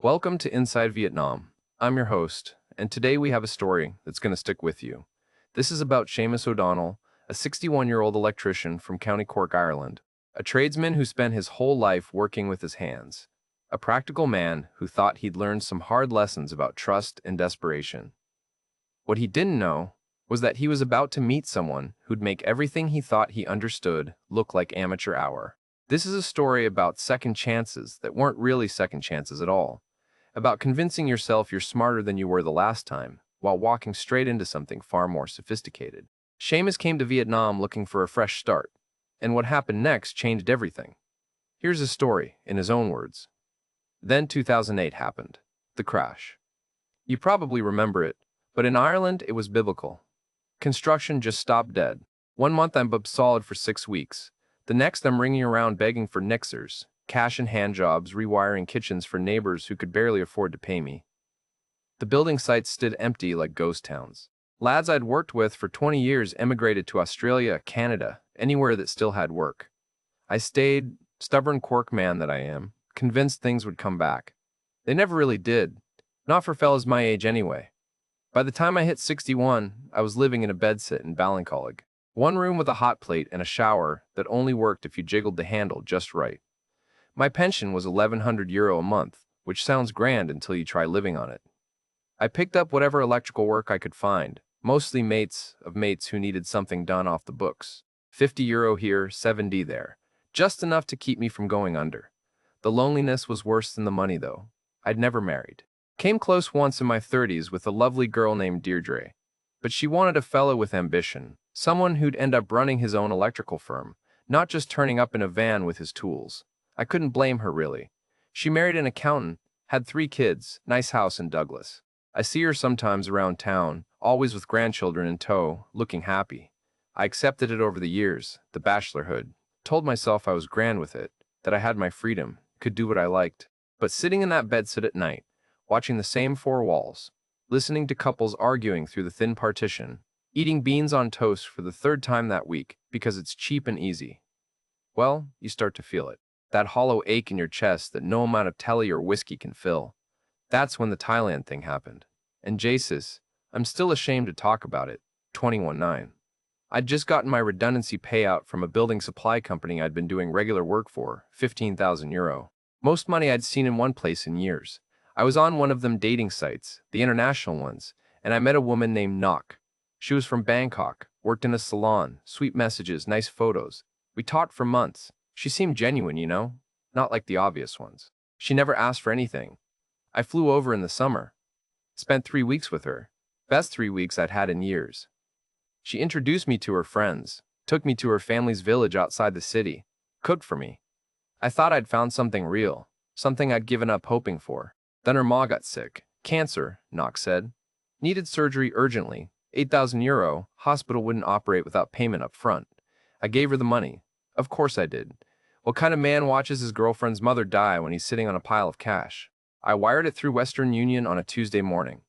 Welcome to Inside Vietnam. I'm your host, and today we have a story that's going to stick with you. This is about Seamus O'Donnell, a 61-year-old electrician from County Cork, Ireland, a tradesman who spent his whole life working with his hands, a practical man who thought he'd learned some hard lessons about trust and desperation. What he didn't know was that he was about to meet someone who'd make everything he thought he understood look like amateur hour. This is a story about second chances that weren't really second chances at all, about convincing yourself you're smarter than you were the last time, while walking straight into something far more sophisticated. Seamus came to Vietnam looking for a fresh start, and what happened next changed everything. Here's his story, in his own words. Then 2008 happened. The crash. You probably remember it, but in Ireland it was biblical. Construction just stopped dead. 1 month I'm booked solid for 6 weeks. The next I'm ringing around begging for nixers, cash in hand jobs, rewiring kitchens for neighbors who could barely afford to pay me. The building sites stood empty like ghost towns. Lads I'd worked with for 20 years emigrated to Australia, Canada, anywhere that still had work. I stayed, stubborn Cork man that I am, convinced things would come back. They never really did. Not for fellas my age anyway. By the time I hit 61, I was living in a bedsit in Ballincollig. One room with a hot plate and a shower that only worked if you jiggled the handle just right. My pension was €1,100 a month, which sounds grand until you try living on it. I picked up whatever electrical work I could find, mostly mates of mates who needed something done off the books. €50 here, 70 there. Just enough to keep me from going under. The loneliness was worse than the money, though. I'd never married. Came close once in my 30s with a lovely girl named Deirdre. But she wanted a fellow with ambition, someone who'd end up running his own electrical firm, not just turning up in a van with his tools. I couldn't blame her, really. She married an accountant, had 3 kids, nice house in Douglas. I see her sometimes around town, always with grandchildren in tow, looking happy. I accepted it over the years, the bachelorhood. Told myself I was grand with it, that I had my freedom, could do what I liked. But sitting in that bedsit at night, watching the same 4 walls, listening to couples arguing through the thin partition, eating beans on toast for the 3rd time that week because it's cheap and easy. Well, you start to feel it. That hollow ache in your chest that no amount of telly or whiskey can fill. That's when the Thailand thing happened. And Jesus, I'm still ashamed to talk about it, 21-9. I'd just gotten my redundancy payout from a building supply company I'd been doing regular work for, €15,000. Most money I'd seen in one place in years. I was on one of them dating sites, the international ones, and I met a woman named Nok. She was from Bangkok, worked in a salon, sweet messages, nice photos. We talked for months. She seemed genuine, not like the obvious ones. She never asked for anything. I flew over in the summer. Spent 3 weeks with her. Best 3 weeks I'd had in years. She introduced me to her friends, took me to her family's village outside the city, cooked for me. I thought I'd found something real, something I'd given up hoping for. Then her ma got sick. Cancer, Knox said. Needed surgery urgently. €8,000, hospital wouldn't operate without payment up front. I gave her the money. Of course I did. What kind of man watches his girlfriend's mother die when he's sitting on a pile of cash? I wired it through Western Union on a Tuesday morning.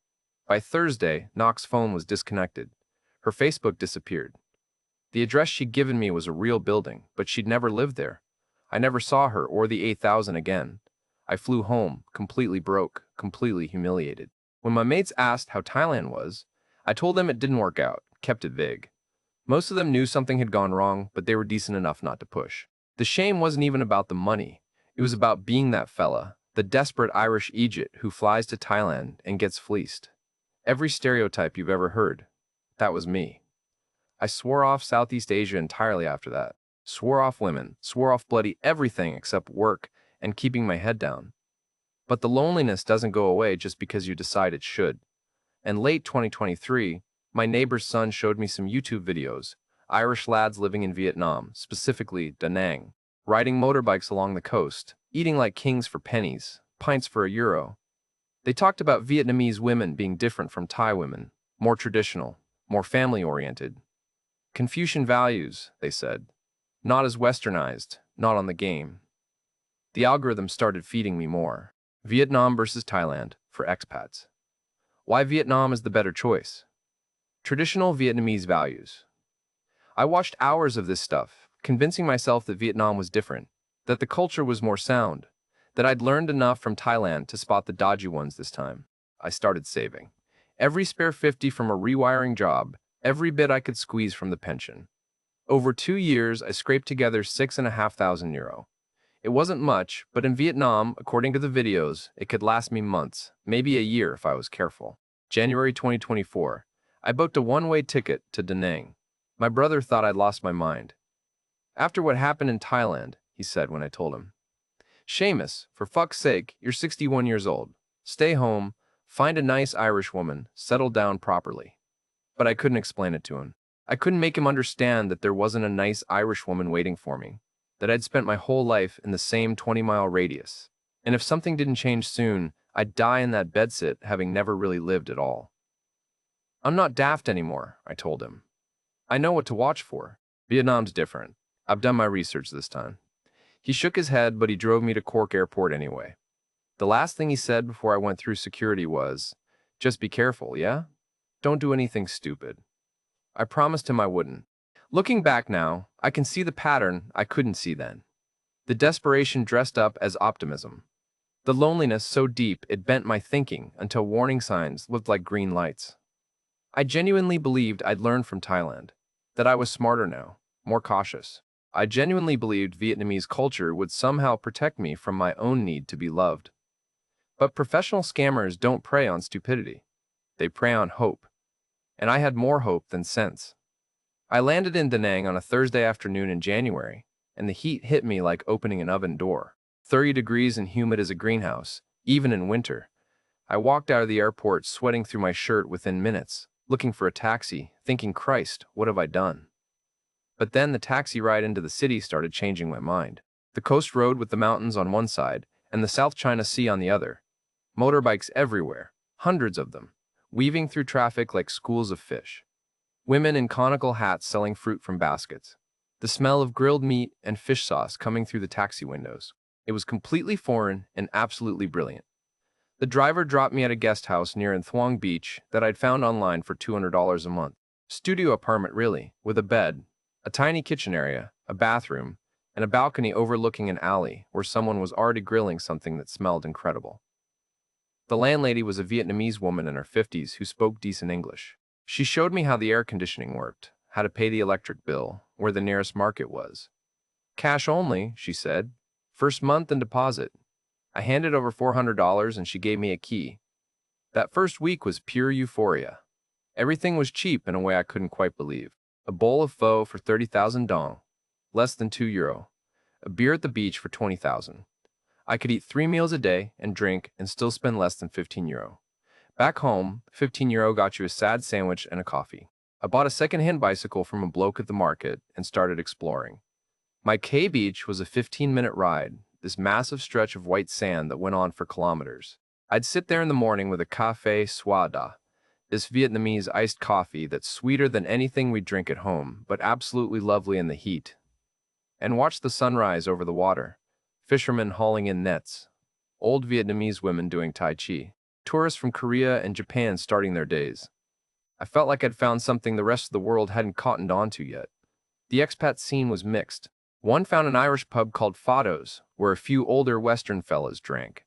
By Thursday, Knox's phone was disconnected. Her Facebook disappeared. The address she'd given me was a real building, but she'd never lived there. I never saw her or the 8,000 again. I flew home, completely broke, completely humiliated. When my mates asked how Thailand was, I told them it didn't work out, kept it vague. Most of them knew something had gone wrong, but they were decent enough not to push. The shame wasn't even about the money. It was about being that fella, the desperate Irish Egypt who flies to Thailand and gets fleeced. Every stereotype you've ever heard. That was me. I swore off Southeast Asia entirely after that. Swore off women, swore off bloody everything except work and keeping my head down. But the loneliness doesn't go away just because you decide it should. And late 2023, my neighbor's son showed me some YouTube videos, Irish lads living in Vietnam, specifically Da Nang, riding motorbikes along the coast, eating like kings for pennies, pints for €1. They talked about Vietnamese women being different from Thai women, more traditional, more family-oriented. Confucian values, they said. Not as westernized, not on the game. The algorithm started feeding me more. Vietnam versus Thailand for expats. Why Vietnam is the better choice. Traditional Vietnamese values. I watched hours of this stuff, convincing myself that Vietnam was different, that the culture was more sound, that I'd learned enough from Thailand to spot the dodgy ones this time. I started saving. Every spare 50 from a rewiring job, every bit I could squeeze from the pension. Over 2 years, I scraped together €6,500. It wasn't much, but in Vietnam, according to the videos, it could last me months, maybe a year if I was careful. January 2024, I booked a one-way ticket to Da Nang. My brother thought I'd lost my mind. After what happened in Thailand, he said when I told him, "Seamus, for fuck's sake, you're 61 years old. Stay home, find a nice Irish woman, settle down properly." But I couldn't explain it to him. I couldn't make him understand that there wasn't a nice Irish woman waiting for me, that I'd spent my whole life in the same 20-mile radius. And if something didn't change soon, I'd die in that bedsit having never really lived at all. "I'm not daft anymore," I told him. "I know what to watch for. Vietnam's different. I've done my research this time." He shook his head, but he drove me to Cork Airport anyway. The last thing he said before I went through security was, "Just be careful, yeah? Don't do anything stupid." I promised him I wouldn't. Looking back now, I can see the pattern I couldn't see then. The desperation dressed up as optimism. The loneliness so deep it bent my thinking until warning signs looked like green lights. I genuinely believed I'd learned from Thailand, that I was smarter now, more cautious. I genuinely believed Vietnamese culture would somehow protect me from my own need to be loved. But professional scammers don't prey on stupidity. They prey on hope. And I had more hope than sense. I landed in Da Nang on a Thursday afternoon in January, and the heat hit me like opening an oven door. 30 degrees and humid as a greenhouse, even in winter. I walked out of the airport sweating through my shirt within minutes, looking for a taxi, thinking, "Christ, what have I done?" But then the taxi ride into the city started changing my mind. The coast road with the mountains on one side and the South China Sea on the other. Motorbikes everywhere, hundreds of them, weaving through traffic like schools of fish. Women in conical hats selling fruit from baskets. The smell of grilled meat and fish sauce coming through the taxi windows. It was completely foreign and absolutely brilliant. The driver dropped me at a guest house near Thuong Beach that I'd found online for $200 a month. Studio apartment really, with a bed, a tiny kitchen area, a bathroom, and a balcony overlooking an alley where someone was already grilling something that smelled incredible. The landlady was a Vietnamese woman in her 50s who spoke decent English. She showed me how the air conditioning worked, how to pay the electric bill, where the nearest market was. "Cash only," she said. "First month and deposit." I handed over $400 and she gave me a key. That first week was pure euphoria. Everything was cheap in a way I couldn't quite believe. A bowl of pho for 30,000 dong, less than €2. A beer at the beach for 20,000. I could eat 3 meals a day and drink and still spend less than €15. Back home, €15 got you a sad sandwich and a coffee. I bought a second-hand bicycle from a bloke at the market and started exploring. My K beach was a 15-minute ride, this massive stretch of white sand that went on for kilometers. I'd sit there in the morning with a café soi da, this Vietnamese iced coffee that's sweeter than anything we drink at home, but absolutely lovely in the heat, and watch the sunrise over the water, fishermen hauling in nets, old Vietnamese women doing Tai Chi, tourists from Korea and Japan starting their days. I felt like I'd found something the rest of the world hadn't cottoned onto yet. The expat scene was mixed. One found an Irish pub called Fado's, where a few older Western fellas drank.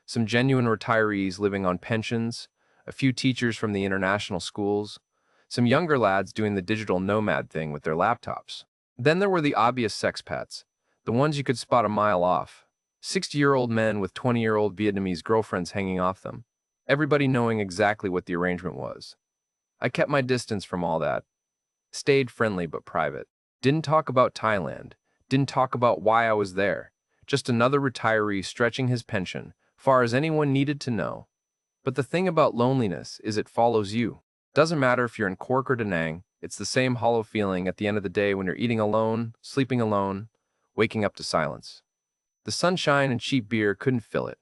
Some genuine retirees living on pensions, a few teachers from the international schools, some younger lads doing the digital nomad thing with their laptops. Then there were the obvious sexpats, the ones you could spot a mile off, 60-year-old men with 20-year-old Vietnamese girlfriends hanging off them, everybody knowing exactly what the arrangement was. I kept my distance from all that, stayed friendly but private, didn't talk about Thailand, didn't talk about why I was there, just another retiree stretching his pension, far as anyone needed to know. But the thing about loneliness is it follows you. Doesn't matter if you're in Cork or Da Nang, it's the same hollow feeling at the end of the day when you're eating alone, sleeping alone, waking up to silence. The sunshine and cheap beer couldn't fill it.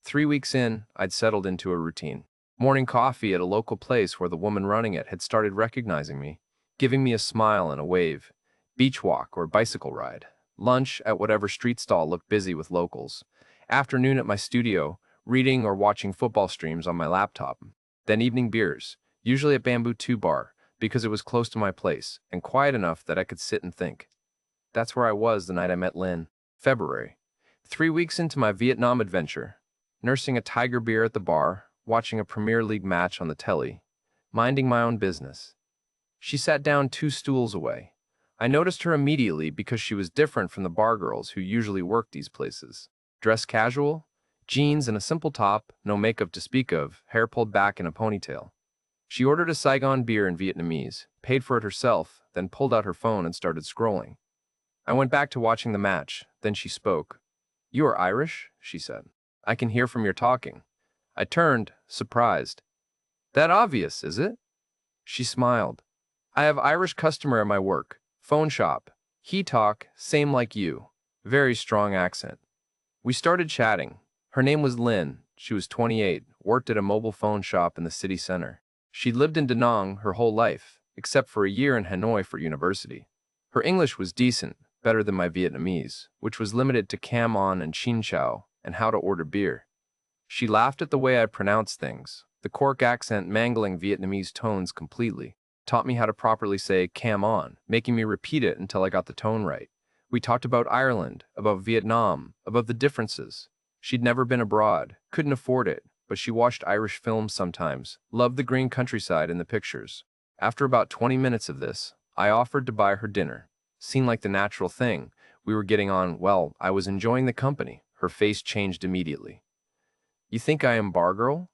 3 weeks in, I'd settled into a routine. Morning coffee at a local place where the woman running it had started recognizing me, giving me a smile and a wave. Beach walk or bicycle ride. Lunch at whatever street stall looked busy with locals. Afternoon at my studio, reading or watching football streams on my laptop. Then evening beers, usually at Bamboo 2 Bar, because it was close to my place and quiet enough that I could sit and think. That's where I was the night I met Lynn. February. 3 weeks into my Vietnam adventure, nursing a tiger beer at the bar, watching a Premier League match on the telly, minding my own business. She sat down 2 stools away. I noticed her immediately because she was different from the bar girls who usually work these places. Dressed casual, jeans and a simple top, no makeup to speak of, hair pulled back in a ponytail. She ordered a Saigon beer in Vietnamese, paid for it herself, then pulled out her phone and started scrolling. I went back to watching the match, then she spoke. "You are Irish?" she said. "I can hear from your talking." I turned, surprised. "That obvious, is it?" She smiled. "I have Irish customer at my work. Phone shop. He talk, same like you. Very strong accent." We started chatting. Her name was Lynn. She was 28, worked at a mobile phone shop in the city center. She'd lived in Da Nang her whole life, except for a year in Hanoi for university. Her English was decent, better than my Vietnamese, which was limited to cam on and chin chow, and how to order beer. She laughed at the way I pronounced things, the Cork accent mangling Vietnamese tones completely, taught me how to properly say cam on, making me repeat it until I got the tone right. We talked about Ireland, about Vietnam, about the differences. She'd never been abroad, couldn't afford it, but she watched Irish films sometimes, loved the green countryside and the pictures. After about 20 minutes of this, I offered to buy her dinner. Seemed like the natural thing. We were getting on well. I was enjoying the company. Her face changed immediately. "You think I am bar girl?"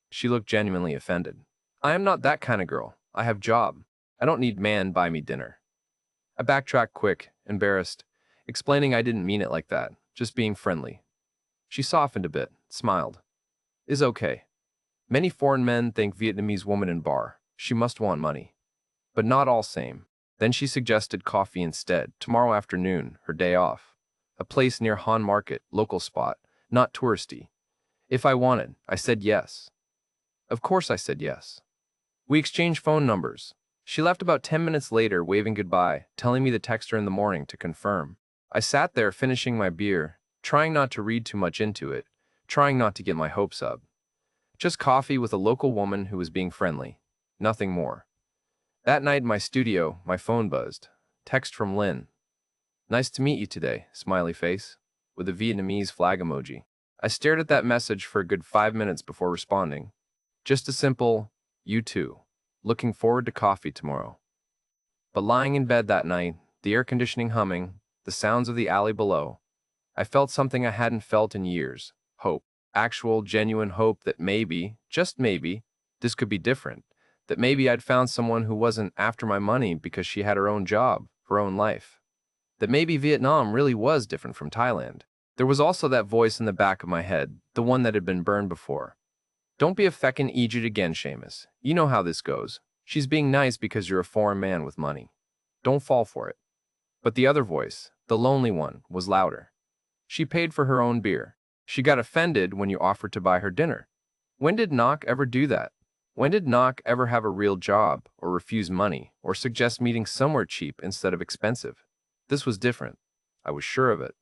She looked genuinely offended. "I am not that kind of girl. I have job. I don't need man buy me dinner." I backtracked quick, embarrassed, explaining I didn't mean it like that, just being friendly. She softened a bit, smiled. "Is okay. Many foreign men think Vietnamese woman in bar. She must want money. But not all same." Then she suggested coffee instead, tomorrow afternoon, her day off. A place near Han Market, local spot, not touristy. If I wanted, I said yes. Of course I said yes. We exchanged phone numbers. She left about 10 minutes later, waving goodbye, telling me to text her in the morning to confirm. I sat there finishing my beer, trying not to read too much into it, trying not to get my hopes up. Just coffee with a local woman who was being friendly. Nothing more. That night in my studio, my phone buzzed. Text from Lynn. "Nice to meet you today," smiley face, with a Vietnamese flag emoji. I stared at that message for a good 5 minutes before responding. Just a simple, "You too. Looking forward to coffee tomorrow." But lying in bed that night, the air conditioning humming, the sounds of the alley below, I felt something I hadn't felt in years. Hope. Actual, genuine hope that maybe, just maybe, this could be different. That maybe I'd found someone who wasn't after my money because she had her own job, her own life. That maybe Vietnam really was different from Thailand. There was also that voice in the back of my head, the one that had been burned before. "Don't be a feckin' Egypt again, Seamus. You know how this goes. She's being nice because you're a foreign man with money. Don't fall for it." But the other voice, the lonely one, was louder. She paid for her own beer. She got offended when you offered to buy her dinner. When did Knock ever do that? When did Knock ever have a real job, or refuse money, or suggest meeting somewhere cheap instead of expensive? This was different. I was sure of it.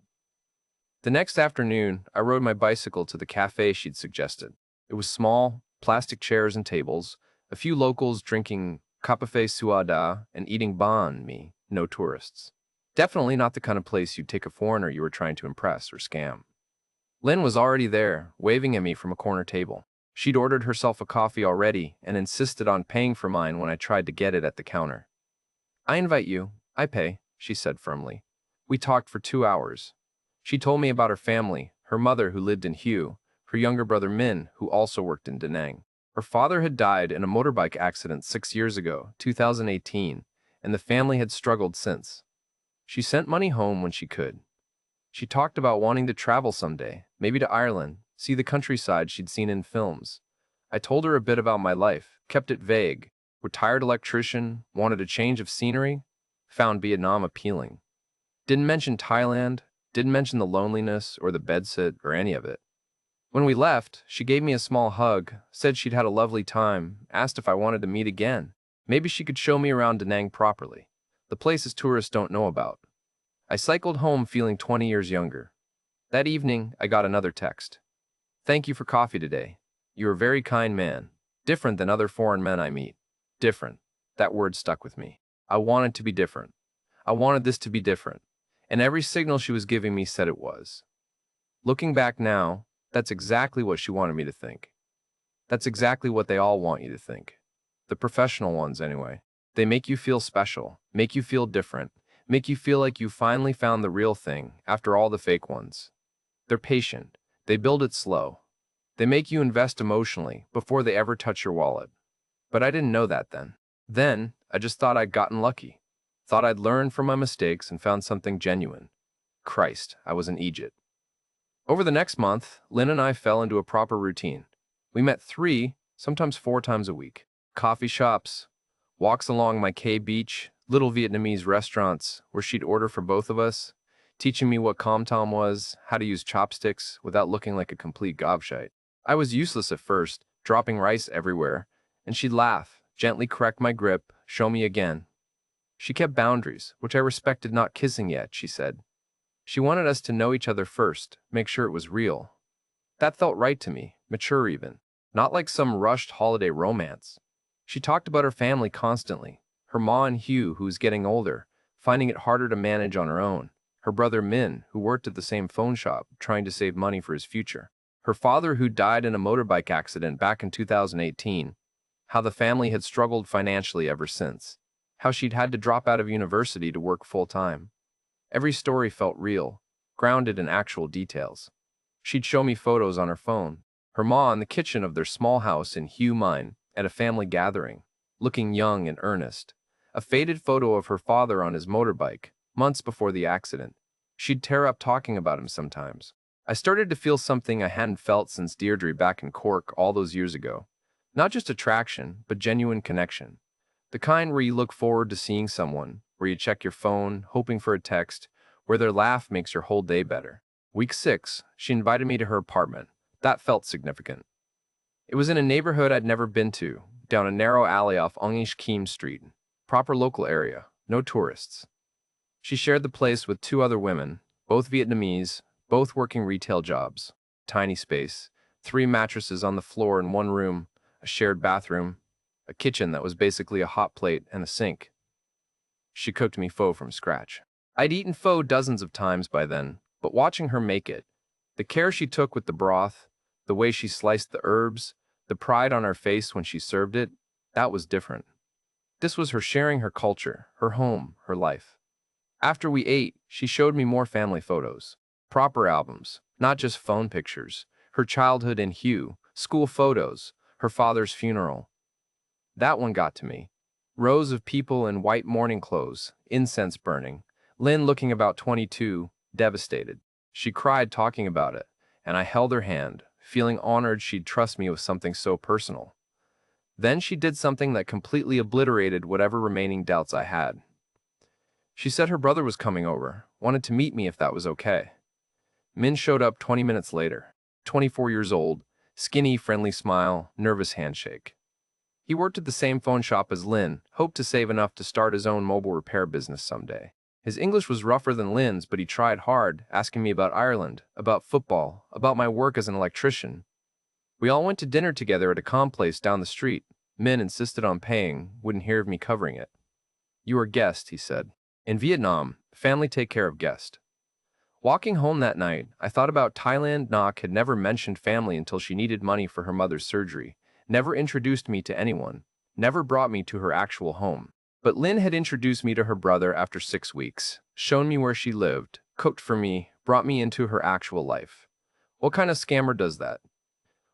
The next afternoon, I rode my bicycle to the cafe she'd suggested. It was small, plastic chairs and tables, a few locals drinking cafe suada and eating banh mi, no tourists. Definitely not the kind of place you'd take a foreigner you were trying to impress or scam. Lynn was already there, waving at me from a corner table. She'd ordered herself a coffee already and insisted on paying for mine when I tried to get it at the counter. "I invite you. I pay," she said firmly. We talked for 2 hours. She told me about her family, her mother who lived in Hue, her younger brother Min, who also worked in Da Nang. Her father had died in a motorbike accident 6 years ago, 2018, and the family had struggled since. She sent money home when she could. She talked about wanting to travel someday, maybe to Ireland, see the countryside she'd seen in films. I told her a bit about my life, kept it vague. Retired electrician, wanted a change of scenery, found Vietnam appealing. Didn't mention Thailand, didn't mention the loneliness or the bedsit or any of it. When we left, she gave me a small hug, said she'd had a lovely time, asked if I wanted to meet again. Maybe she could show me around Da Nang properly, the places tourists don't know about. I cycled home feeling 20 years younger. That evening, I got another text. "Thank you for coffee today. You're a very kind man. Different than other foreign men I meet. Different." That word stuck with me. I wanted to be different. I wanted this to be different. And every signal she was giving me said it was. Looking back now, that's exactly what she wanted me to think. That's exactly what they all want you to think. The professional ones, anyway. They make you feel special, make you feel different, make you feel like you finally found the real thing after all the fake ones. They're patient. They build it slow. They make you invest emotionally before they ever touch your wallet. But I didn't know that then. Then, I just thought I'd gotten lucky. Thought I'd learned from my mistakes and found something genuine. Christ, I was an Egypt. Over the next month, Lynn and I fell into a proper routine. We met 3, sometimes 4 times a week. Coffee shops, walks along my K beach, little Vietnamese restaurants where she'd order for both of us, teaching me what com tom was, how to use chopsticks without looking like a complete gobshite. I was useless at first, dropping rice everywhere, and she'd laugh, gently correct my grip, show me again. She kept boundaries, which I respected. Not kissing yet, she said. She wanted us to know each other first, make sure it was real. That felt right to me, mature even. Not like some rushed holiday romance. She talked about her family constantly. Her ma and Hugh, who was getting older, finding it harder to manage on her own. Her brother Min, who worked at the same phone shop, trying to save money for his future. Her father, who died in a motorbike accident back in 2018. How the family had struggled financially ever since. How she'd had to drop out of university to work full-time. Every story felt real, grounded in actual details. She'd show me photos on her phone. Her ma in the kitchen of their small house in Hugh Mine at a family gathering, looking young and earnest. A faded photo of her father on his motorbike, months before the accident. She'd tear up talking about him sometimes. I started to feel something I hadn't felt since Deirdre back in Cork all those years ago. Not just attraction, but genuine connection. The kind where you look forward to seeing someone, where you check your phone, hoping for a text, where their laugh makes your whole day better. Week 6, she invited me to her apartment. That felt significant. It was in a neighborhood I'd never been to, down a narrow alley off Ongish Keem Street. Proper local area, no tourists. She shared the place with 2 other women, both Vietnamese, both working retail jobs. Tiny space, 3 mattresses on the floor in one room, a shared bathroom, a kitchen that was basically a hot plate and a sink. She cooked me pho from scratch. I'd eaten pho dozens of times by then, but watching her make it, the care she took with the broth, the way she sliced the herbs, the pride on her face when she served it, that was different. This was her sharing her culture, her home, her life. After we ate, she showed me more family photos. Proper albums, not just phone pictures. Her childhood in Hugh, school photos, her father's funeral. That one got to me. Rows of people in white mourning clothes, incense burning. Lynn looking about 22, devastated. She cried talking about it, and I held her hand, feeling honored she'd trust me with something so personal. Then she did something that completely obliterated whatever remaining doubts I had. She said her brother was coming over, wanted to meet me if that was okay. Min showed up 20 minutes later, 24 years old, skinny, friendly smile, nervous handshake. He worked at the same phone shop as Lynn, hoped to save enough to start his own mobile repair business someday. His English was rougher than Lynn's, but he tried hard, asking me about Ireland, about football, about my work as an electrician. We all went to dinner together at a calm place down the street. Min insisted on paying, wouldn't hear of me covering it. "You are guest," he said. "In Vietnam, family take care of guest." Walking home that night, I thought about Thailand. Nok had never mentioned family until she needed money for her mother's surgery, never introduced me to anyone, never brought me to her actual home. But Lynn had introduced me to her brother after 6 weeks, shown me where she lived, cooked for me, brought me into her actual life. What kind of scammer does that?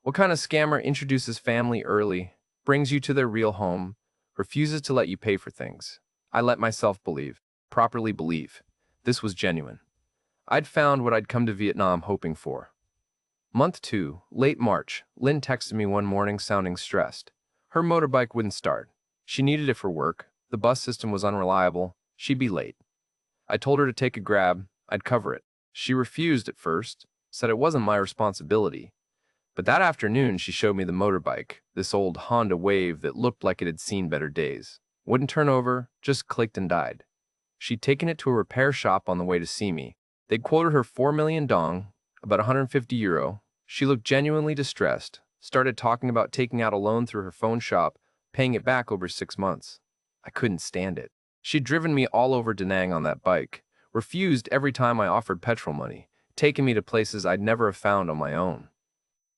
What kind of scammer introduces family early, brings you to their real home, refuses to let you pay for things? I let myself believe, properly believe. This was genuine. I'd found what I'd come to Vietnam hoping for. Month 2, late March, Lynn texted me one morning sounding stressed. Her motorbike wouldn't start. She needed it for work. The bus system was unreliable. She'd be late. I told her to take a grab. I'd cover it. She refused at first, said it wasn't my responsibility. But that afternoon, she showed me the motorbike, this old Honda Wave that looked like it had seen better days. Wouldn't turn over, just clicked and died. She'd taken it to a repair shop on the way to see me. They'd quoted her 4 million dong, about €150. She looked genuinely distressed, started talking about taking out a loan through her phone shop, paying it back over 6 months. I couldn't stand it. She'd driven me all over Da Nang on that bike, refused every time I offered petrol money, taking me to places I'd never have found on my own.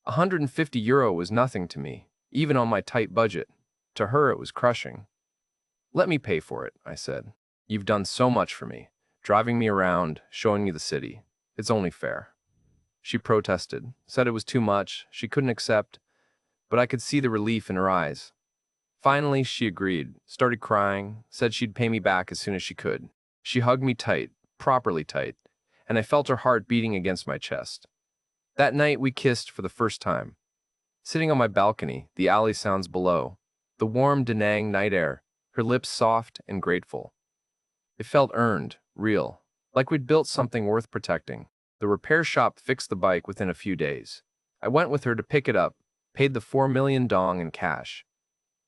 €150 was nothing to me, even on my tight budget. To her, it was crushing. "Let me pay for it," I said. "You've done so much for me, driving me around, showing me the city. It's only fair." She protested, said it was too much, she couldn't accept, but I could see the relief in her eyes. Finally, she agreed, started crying, said she'd pay me back as soon as she could. She hugged me tight, properly tight, and I felt her heart beating against my chest. That night, we kissed for the first time. Sitting on my balcony, the alley sounds below, the warm Da Nang night air, her lips soft and grateful. It felt earned, real, like we'd built something worth protecting. The repair shop fixed the bike within a few days. I went with her to pick it up, paid the 4 million dong in cash.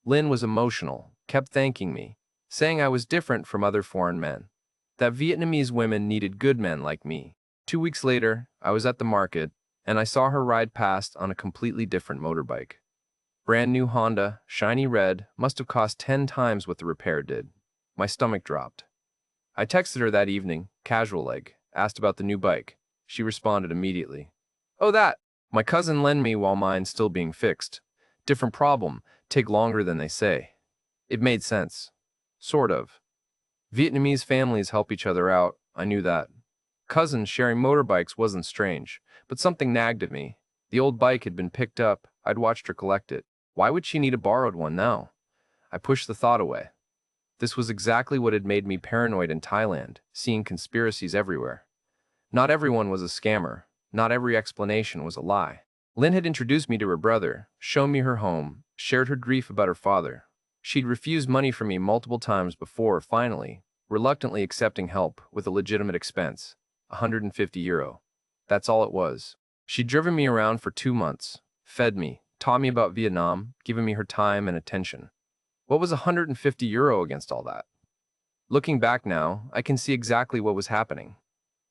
Lynn was emotional, kept thanking me, saying I was different from other foreign men, that Vietnamese women needed good men like me. 2 weeks later, I was at the market, and I saw her ride past on a completely different motorbike. Brand new Honda, shiny red, must have cost 10 times what the repair did. My stomach dropped. I texted her that evening, casual like, asked about the new bike. She responded immediately. "Oh, that! My cousin lent me while mine's still being fixed. Different problem, take longer than they say." It made sense. Sort of. Vietnamese families help each other out, I knew that. Cousins sharing motorbikes wasn't strange, but something nagged at me. The old bike had been picked up, I'd watched her collect it. Why would she need a borrowed one now? I pushed the thought away. This was exactly what had made me paranoid in Thailand, seeing conspiracies everywhere. Not everyone was a scammer. Not every explanation was a lie. Lynn had introduced me to her brother, shown me her home, shared her grief about her father. She'd refused money from me multiple times before, finally, reluctantly accepting help with a legitimate expense, €150. That's all it was. She'd driven me around for 2 months, fed me, taught me about Vietnam, given me her time and attention. What was €150 against all that? Looking back now, I can see exactly what was happening.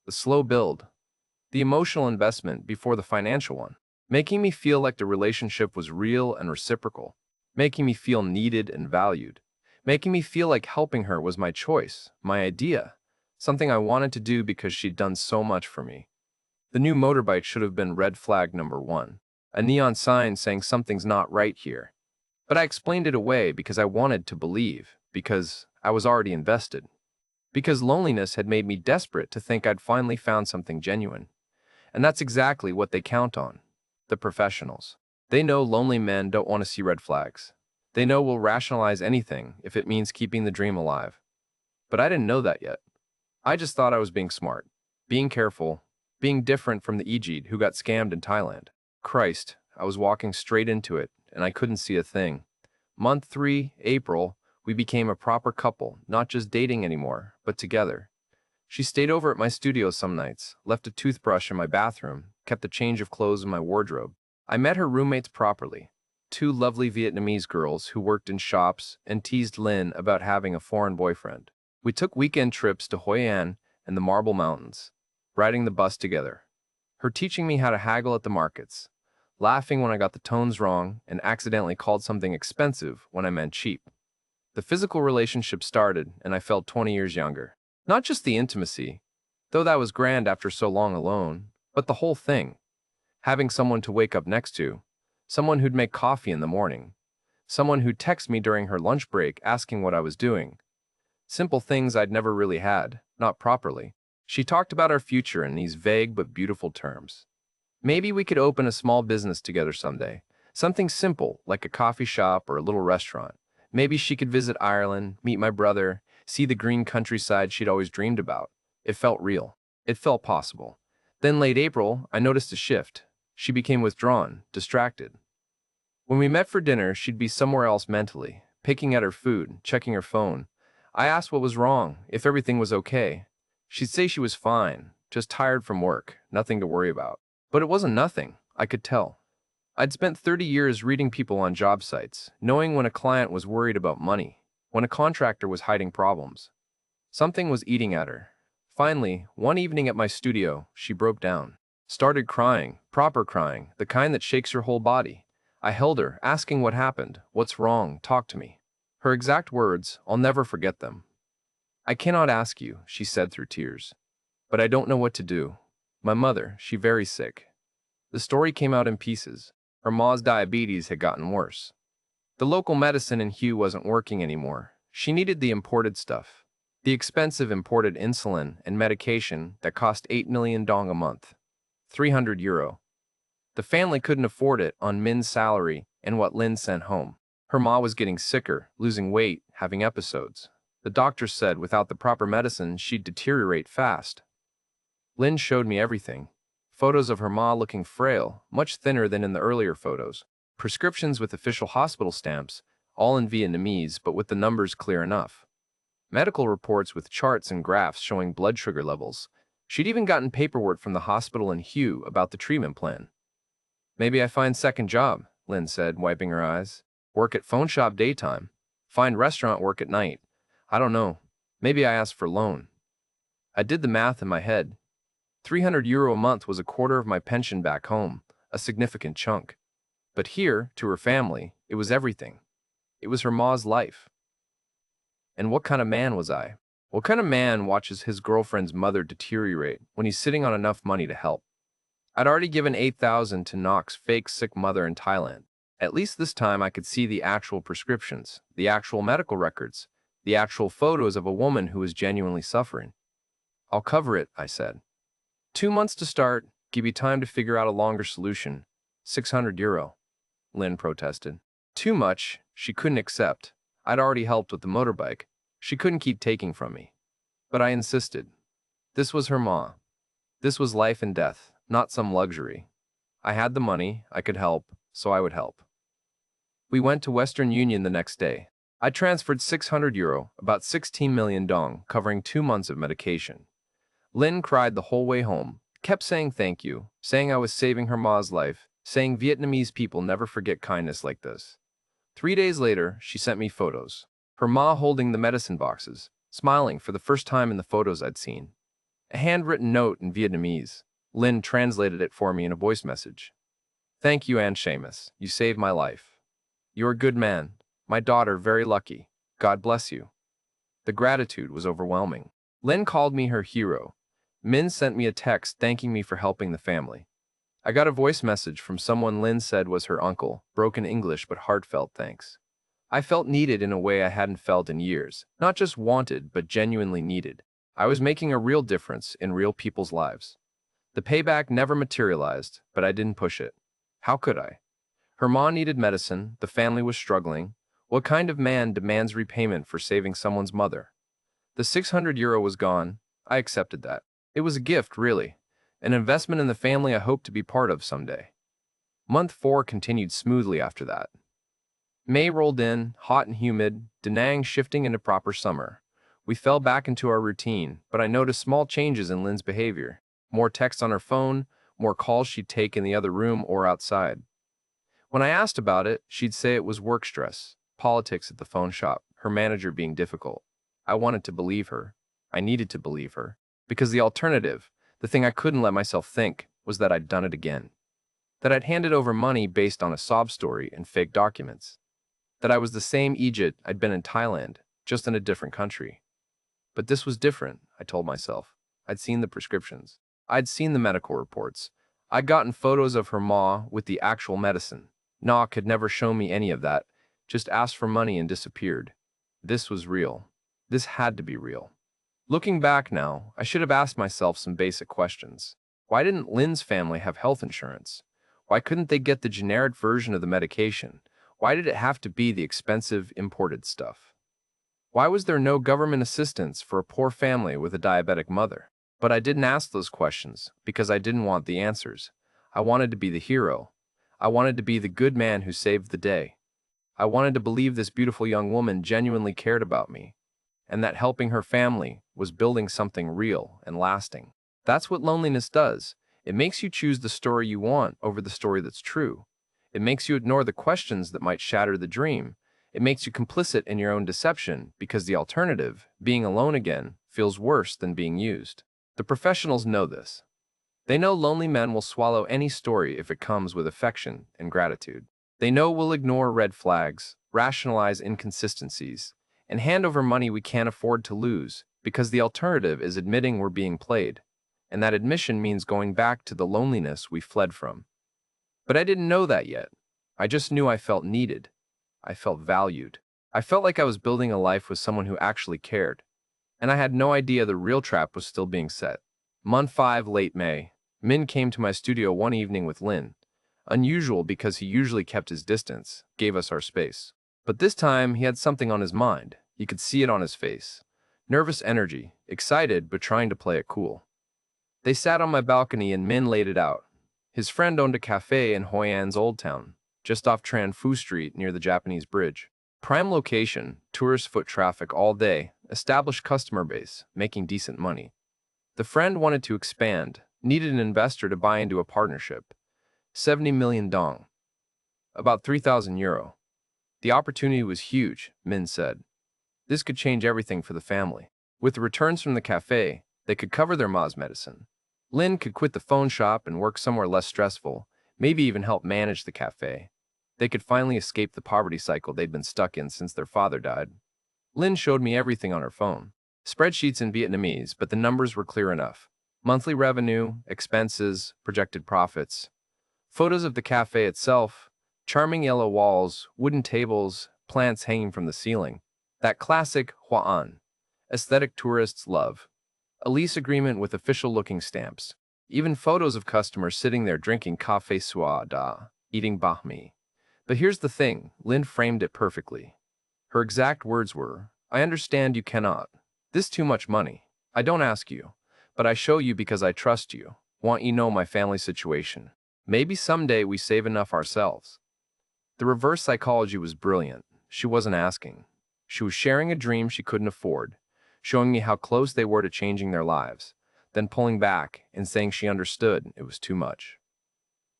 The slow build, the emotional investment before the financial one, making me feel like the relationship was real and reciprocal, making me feel needed and valued, making me feel like helping her was my choice, my idea, something I wanted to do because she'd done so much for me. The new motorbike should have been red flag number 1, a neon sign saying something's not right here. But I explained it away because I wanted to believe, because I was already invested. Because loneliness had made me desperate to think I'd finally found something genuine. And that's exactly what they count on. The professionals. They know lonely men don't want to see red flags. They know we'll rationalize anything if it means keeping the dream alive. But I didn't know that yet. I just thought I was being smart, being careful, being different from the Ejid who got scammed in Thailand. Christ, I was walking straight into it, and I couldn't see a thing. Month 3, April, we became a proper couple, not just dating anymore, but together. She stayed over at my studio some nights, left a toothbrush in my bathroom, kept a change of clothes in my wardrobe. I met her roommates properly, 2 lovely Vietnamese girls who worked in shops and teased Lynn about having a foreign boyfriend. We took weekend trips to Hoi An and the Marble Mountains, riding the bus together. Her teaching me how to haggle at the markets, laughing when I got the tones wrong and accidentally called something expensive when I meant cheap. The physical relationship started, and I felt 20 years younger. Not just the intimacy, though that was grand after so long alone, but the whole thing. Having someone to wake up next to, someone who'd make coffee in the morning, someone who'd text me during her lunch break asking what I was doing. Simple things I'd never really had, not properly. She talked about our future in these vague but beautiful terms. Maybe we could open a small business together someday, something simple like a coffee shop or a little restaurant. Maybe she could visit Ireland, meet my brother, see the green countryside she'd always dreamed about. It felt real. It felt possible. Then late April, I noticed a shift. She became withdrawn, distracted. When we met for dinner, she'd be somewhere else mentally, picking at her food, checking her phone. I asked what was wrong, if everything was okay. She'd say she was fine, just tired from work, nothing to worry about. But it wasn't nothing, I could tell. I'd spent 30 years reading people on job sites, knowing when a client was worried about money, when a contractor was hiding problems. Something was eating at her. Finally, one evening at my studio, she broke down. Started crying, proper crying, the kind that shakes your whole body. I held her, asking what happened, what's wrong, talk to me. Her exact words, I'll never forget them. "I cannot ask you," she said through tears. "But I don't know what to do. My mother, she very sick. The story came out in pieces. Her ma's diabetes had gotten worse. The local medicine in Hue wasn't working anymore. She needed the imported stuff. The expensive imported insulin and medication that cost 8 million dong a month. 300 euro. The family couldn't afford it on Min's salary and what Lynn sent home. Her ma was getting sicker, losing weight, having episodes. The doctors said without the proper medicine, she'd deteriorate fast. Lynn showed me everything. Photos of her ma looking frail, much thinner than in the earlier photos. Prescriptions with official hospital stamps, all in Vietnamese but with the numbers clear enough. Medical reports with charts and graphs showing blood sugar levels. She'd even gotten paperwork from the hospital in Hue about the treatment plan. Maybe I find second job, Lynn said, wiping her eyes. Work at phone shop daytime. Find restaurant work at night. I don't know. Maybe I ask for loan. I did the math in my head. 300 euro a month was a quarter of my pension back home, a significant chunk. But here, to her family, it was everything. It was her ma's life. And what kind of man was I? What kind of man watches his girlfriend's mother deteriorate when he's sitting on enough money to help? I'd already given 8,000 to Nock's fake sick mother in Thailand. At least this time I could see the actual prescriptions, the actual medical records, the actual photos of a woman who was genuinely suffering. I'll cover it, I said. 2 months to start, give you time to figure out a longer solution. 600 euro. Lynn protested. Too much, she couldn't accept. I'd already helped with the motorbike. She couldn't keep taking from me. But I insisted. This was her ma. This was life and death, not some luxury. I had the money, I could help, so I would help. We went to Western Union the next day. I transferred 600 euro, about 16 million dong, covering 2 months of medication. Lynn cried the whole way home, kept saying thank you, saying I was saving her ma's life, saying Vietnamese people never forget kindness like this. 3 days later, she sent me photos. Her ma holding the medicine boxes, smiling for the first time in the photos I'd seen. A handwritten note in Vietnamese. Lynn translated it for me in a voice message. Thank you, Aunt Seamus. You saved my life. You're a good man. My daughter very lucky. God bless you. The gratitude was overwhelming. Lynn called me her hero. Min sent me a text thanking me for helping the family. I got a voice message from someone Lynn said was her uncle, broken English but heartfelt thanks. I felt needed in a way I hadn't felt in years, not just wanted, but genuinely needed. I was making a real difference in real people's lives. The payback never materialized, but I didn't push it. How could I? Her ma needed medicine, the family was struggling. What kind of man demands repayment for saving someone's mother? The 600 euro was gone. I accepted that. It was a gift, really. An investment in the family I hoped to be part of someday. Month 4 continued smoothly after that. May rolled in, hot and humid, Da Nang shifting into proper summer. We fell back into our routine, but I noticed small changes in Lynn's behavior. More texts on her phone, more calls she'd take in the other room or outside. When I asked about it, she'd say it was work stress, politics at the phone shop, her manager being difficult. I wanted to believe her. I needed to believe her. Because the alternative, the thing I couldn't let myself think, was that I'd done it again. That I'd handed over money based on a sob story and fake documents. That I was the same Egypt I'd been in Thailand, just in a different country. But this was different, I told myself. I'd seen the prescriptions. I'd seen the medical reports. I'd gotten photos of her ma with the actual medicine. Nock had never shown me any of that, just asked for money and disappeared. This was real. This had to be real. Looking back now, I should have asked myself some basic questions. Why didn't Lynn's family have health insurance? Why couldn't they get the generic version of the medication? Why did it have to be the expensive, imported stuff? Why was there no government assistance for a poor family with a diabetic mother? But I didn't ask those questions because I didn't want the answers. I wanted to be the hero. I wanted to be the good man who saved the day. I wanted to believe this beautiful young woman genuinely cared about me, and that helping her family was building something real and lasting. That's what loneliness does. It makes you choose the story you want over the story that's true. It makes you ignore the questions that might shatter the dream. It makes you complicit in your own deception because the alternative, being alone again, feels worse than being used. The professionals know this. They know lonely men will swallow any story if it comes with affection and gratitude. They know we'll ignore red flags, rationalize inconsistencies, and hand over money we can't afford to lose because the alternative is admitting we're being played. and that admission means going back to the loneliness we fled from. But I didn't know that yet. I just knew I felt needed. I felt valued. I felt like I was building a life with someone who actually cared. And I had no idea the real trap was still being set. Month 5, late May. Min came to my studio one evening with Lynn. Unusual because he usually kept his distance, gave us our space. But this time, he had something on his mind. You could see it on his face. Nervous energy, excited but trying to play it cool. They sat on my balcony and Min laid it out. His friend owned a cafe in Hoi An's Old Town, just off Tran Phu Street near the Japanese bridge. Prime location, tourist foot traffic all day, established customer base, making decent money. The friend wanted to expand, needed an investor to buy into a partnership. 70 million dong. About 3,000 euro. The opportunity was huge, Min said. This could change everything for the family. With the returns from the cafe, they could cover their ma's medicine. Lynn could quit the phone shop and work somewhere less stressful, maybe even help manage the cafe. They could finally escape the poverty cycle they'd been stuck in since their father died. Lynn showed me everything on her phone. Spreadsheets in Vietnamese, but the numbers were clear enough. Monthly revenue, expenses, projected profits. Photos of the cafe itself, charming yellow walls, wooden tables, plants hanging from the ceiling. That classic Huan, aesthetic tourists love. A lease agreement with official-looking stamps. Even photos of customers sitting there drinking café sua da, eating banh mi. But here's the thing, Lynn framed it perfectly. Her exact words were, "I understand you cannot. This too much money. I don't ask you, but I show you because I trust you. Want you know my family situation. Maybe someday we save enough ourselves." The reverse psychology was brilliant. She wasn't asking. She was sharing a dream she couldn't afford, showing me how close they were to changing their lives, then pulling back and saying she understood it was too much.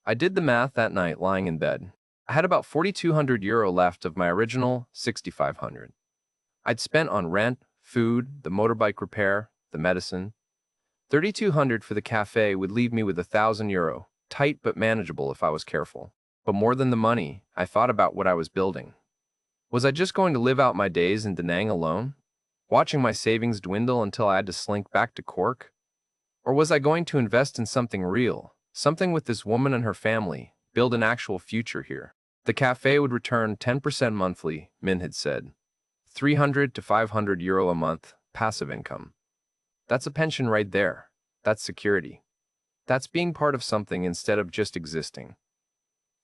I did the math that night lying in bed. I had about 4,200 euro left of my original 6,500. I'd spent on rent, food, the motorbike repair, the medicine. 3,200 for the cafe would leave me with 1,000 euro, tight but manageable if I was careful. But more than the money, I thought about what I was building. Was I just going to live out my days in Da Nang alone, watching my savings dwindle until I had to slink back to Cork? Or was I going to invest in something real, something with this woman and her family, build an actual future here? The cafe would return 10% monthly, Min had said. 300 to 500 euro a month, passive income. That's a pension right there. That's security. That's being part of something instead of just existing.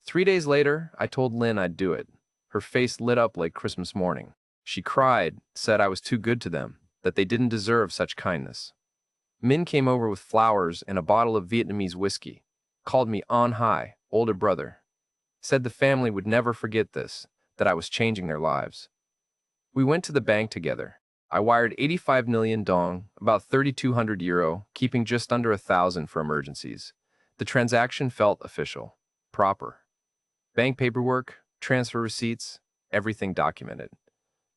3 days later, I told Lynn I'd do it. Her face lit up like Christmas morning. She cried, said I was too good to them, that they didn't deserve such kindness. Min came over with flowers and a bottle of Vietnamese whiskey, called me on high, older brother. Said the family would never forget this, that I was changing their lives. We went to the bank together. I wired 85 million dong, about 3,200 euro, keeping just under 1,000 for emergencies. The transaction felt official, proper. Bank paperwork, transfer receipts, everything documented.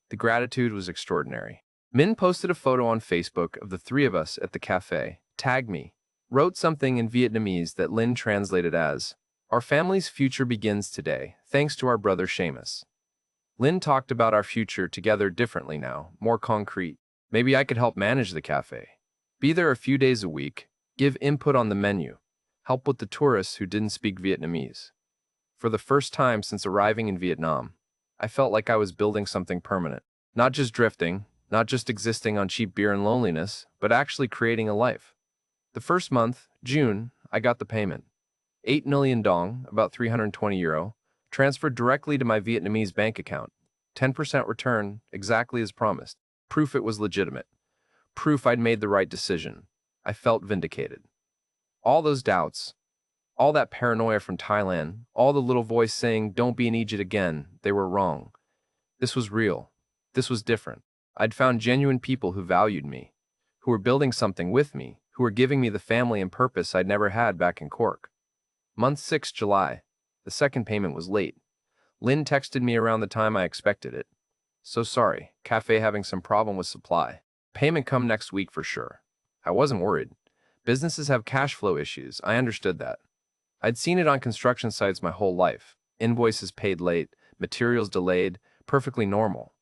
The gratitude was extraordinary. Min posted a photo on Facebook of the three of us at the cafe, tagged me, wrote something in Vietnamese that Lynn translated as, "Our family's future begins today, thanks to our brother Seamus." Lynn talked about our future together differently now, more concrete. Maybe I could help manage the cafe. Be there a few days a week, give input on the menu, help with the tourists who didn't speak Vietnamese. For the first time since arriving in Vietnam, I felt like I was building something permanent. Not just drifting, not just existing on cheap beer and loneliness, but actually creating a life. The first month, June, I got the payment. 8 million dong, about 320 euro, transferred directly to my Vietnamese bank account. 10% return, exactly as promised. Proof it was legitimate. Proof I'd made the right decision. I felt vindicated. All those doubts, all that paranoia from Thailand, all the little voice saying, "Don't be an Egypt again," they were wrong. This was real. This was different. I'd found genuine people who valued me, who were building something with me, who were giving me the family and purpose I'd never had back in Cork. Month 6, July. The second payment was late. Lynn texted me around the time I expected it. "So sorry, cafe having some problem with supply. Payment come next week for sure." I wasn't worried. Businesses have cash flow issues, I understood that. I'd seen it on construction sites my whole life. Invoices paid late, materials delayed, perfectly normal.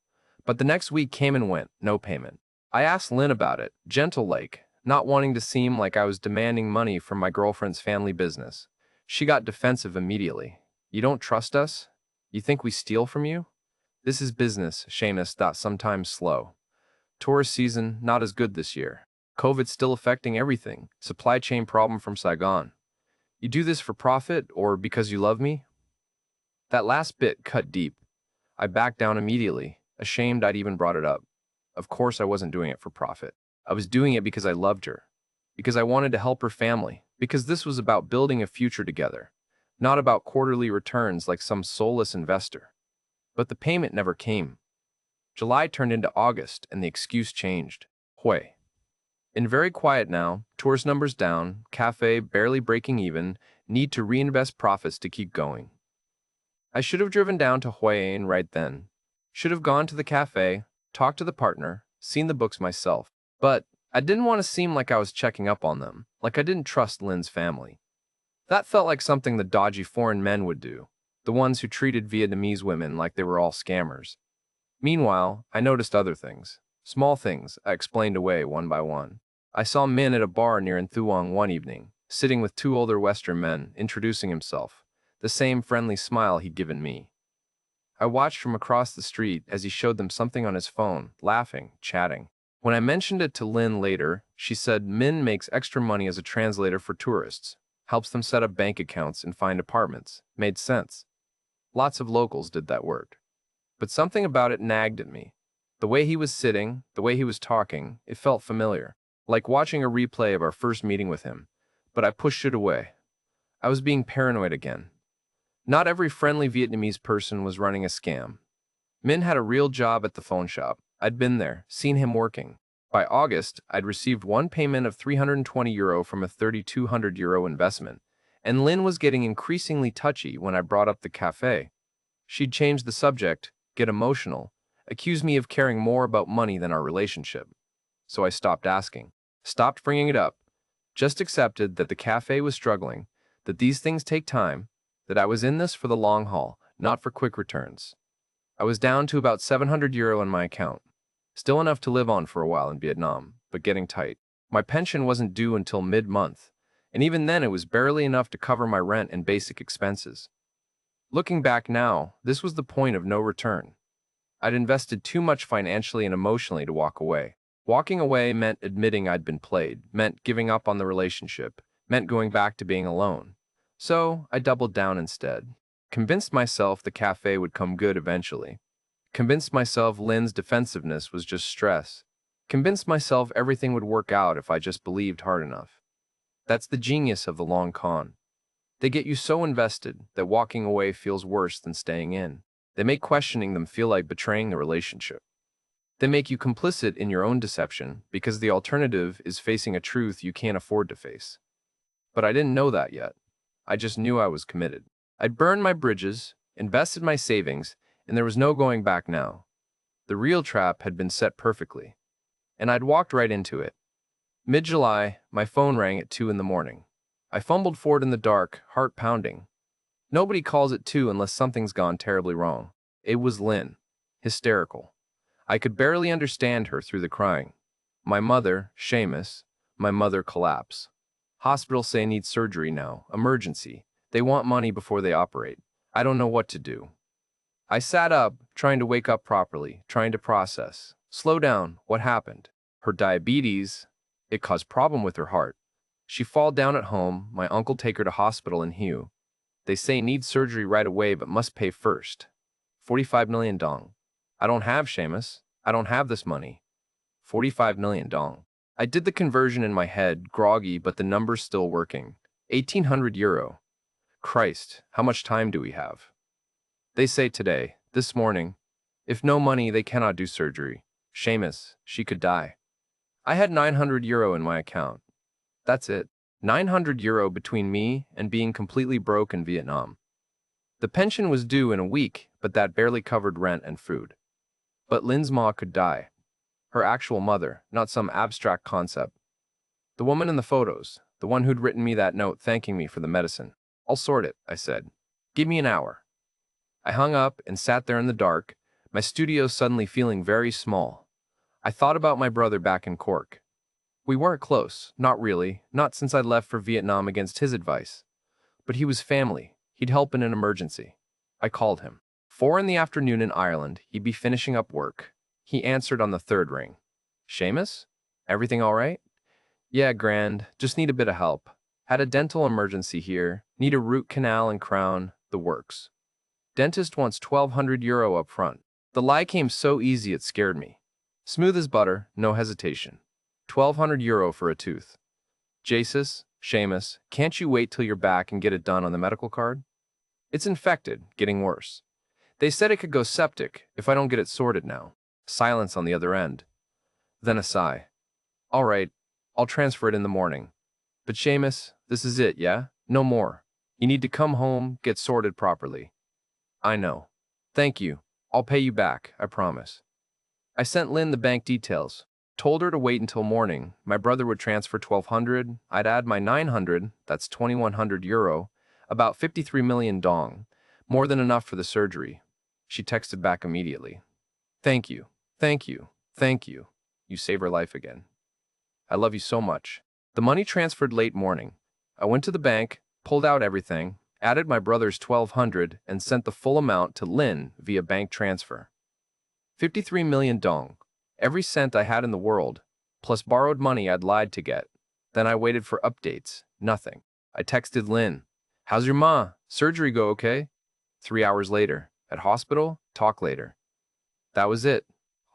But the next week came and went, no payment. I asked Lynn about it, gentle like, not wanting to seem like I was demanding money from my girlfriend's family business. She got defensive immediately. You don't trust us? You think we steal from you? This is business, Seamus thought, sometimes slow. Tourist season, not as good this year. COVID still affecting everything. Supply chain problem from Saigon. You do this for profit or because you love me? That last bit cut deep. I backed down immediately, ashamed I'd even brought it up. Of course I wasn't doing it for profit. I was doing it because I loved her, because I wanted to help her family, because this was about building a future together, not about quarterly returns like some soulless investor. But the payment never came. July turned into August and the excuse changed. Hui. In very quiet now, tourist numbers down, cafe barely breaking even, need to reinvest profits to keep going. I should have driven down to Hue An right then. Should have gone to the cafe, talked to the partner, seen the books myself. But I didn't want to seem like I was checking up on them, like I didn't trust Lynn's family. That felt like something the dodgy foreign men would do, the ones who treated Vietnamese women like they were all scammers. Meanwhile, I noticed other things. Small things I explained away one by one. I saw Min at a bar near Thuong one evening, sitting with two older Western men, introducing himself, the same friendly smile he'd given me. I watched from across the street as he showed them something on his phone, laughing, chatting. When I mentioned it to Lynn later, she said Min makes extra money as a translator for tourists, helps them set up bank accounts and find apartments. Made sense. Lots of locals did that work. But something about it nagged at me. The way he was sitting, the way he was talking, it felt familiar, like watching a replay of our first meeting with him. But I pushed it away. I was being paranoid again. Not every friendly Vietnamese person was running a scam. Min had a real job at the phone shop. I'd been there, seen him working. By August, I'd received one payment of €320 from a €3,200 investment, and Lynn was getting increasingly touchy when I brought up the cafe. She'd change the subject, get emotional, accuse me of caring more about money than our relationship. So I stopped asking, stopped bringing it up, just accepted that the cafe was struggling, that these things take time, that I was in this for the long haul, not for quick returns. I was down to about €700 in my account. Still enough to live on for a while in Vietnam, but getting tight. My pension wasn't due until mid-month, and even then it was barely enough to cover my rent and basic expenses. Looking back now, this was the point of no return. I'd invested too much financially and emotionally to walk away. Walking away meant admitting I'd been played, meant giving up on the relationship, meant going back to being alone. So I doubled down instead. Convinced myself the cafe would come good eventually. Convinced myself Lynn's defensiveness was just stress. Convinced myself everything would work out if I just believed hard enough. That's the genius of the long con. They get you so invested that walking away feels worse than staying in. They make questioning them feel like betraying the relationship. They make you complicit in your own deception because the alternative is facing a truth you can't afford to face. But I didn't know that yet. I just knew I was committed. I'd burned my bridges, invested my savings, and there was no going back now. The real trap had been set perfectly, and I'd walked right into it. Mid-July, my phone rang at 2 in the morning. I fumbled for it in the dark, heart pounding. Nobody calls at 2 unless something's gone terribly wrong. It was Lynn, hysterical. I could barely understand her through the crying. My mother, Seamus, my mother collapse. Hospital say need surgery now, emergency. They want money before they operate. I don't know what to do. I sat up, trying to wake up properly, trying to process. Slow down, what happened? Her diabetes, it caused problem with her heart. She fall down at home, my uncle take her to hospital in Hue. They say need surgery right away but must pay first. 45 million dong. I don't have Seamus. I don't have this money. 45 million dong. I did the conversion in my head, groggy but the number's still working. €1,800. Christ, how much time do we have? They say today, this morning, if no money they cannot do surgery. Seamus, she could die. I had €900 in my account. That's it. €900 between me and being completely broke in Vietnam. The pension was due in a week, but that barely covered rent and food. But Lynn's ma could die. Her actual mother, not some abstract concept. The woman in the photos, the one who'd written me that note thanking me for the medicine. I'll sort it, I said. Give me an hour. I hung up and sat there in the dark, my studio suddenly feeling very small. I thought about my brother back in Cork. We weren't close, not really, not since I'd left for Vietnam against his advice. But he was family. He'd help in an emergency. I called him. 4 in the afternoon in Ireland, he'd be finishing up work. He answered on the third ring. Seamus? Everything all right? Yeah, grand. Just need a bit of help. Had a dental emergency here. Need a root canal and crown. The works. Dentist wants €1,200 up front. The lie came so easy it scared me. Smooth as butter, no hesitation. €1,200 for a tooth. Jesus, Seamus, can't you wait till you're back and get it done on the medical card? It's infected, getting worse. They said it could go septic if I don't get it sorted now. Silence on the other end. Then a sigh. All right, I'll transfer it in the morning. But Seamus, this is it, yeah? No more. You need to come home, get sorted properly. I know. Thank you. I'll pay you back, I promise. I sent Lynn the bank details. Told her to wait until morning. My brother would transfer 1,200. I'd add my 900, that's €2,100, about 53 million dong. More than enough for the surgery. She texted back immediately. Thank you. Thank you. Thank you. You saved her life again. I love you so much. The money transferred late morning. I went to the bank, pulled out everything, added my brother's 1,200, and sent the full amount to Lynn via bank transfer. 53 million dong. Every cent I had in the world, plus borrowed money I'd lied to get. Then I waited for updates. Nothing. I texted Lynn. How's your ma? Surgery go okay? 3 hours later. At hospital? Talk later. That was it.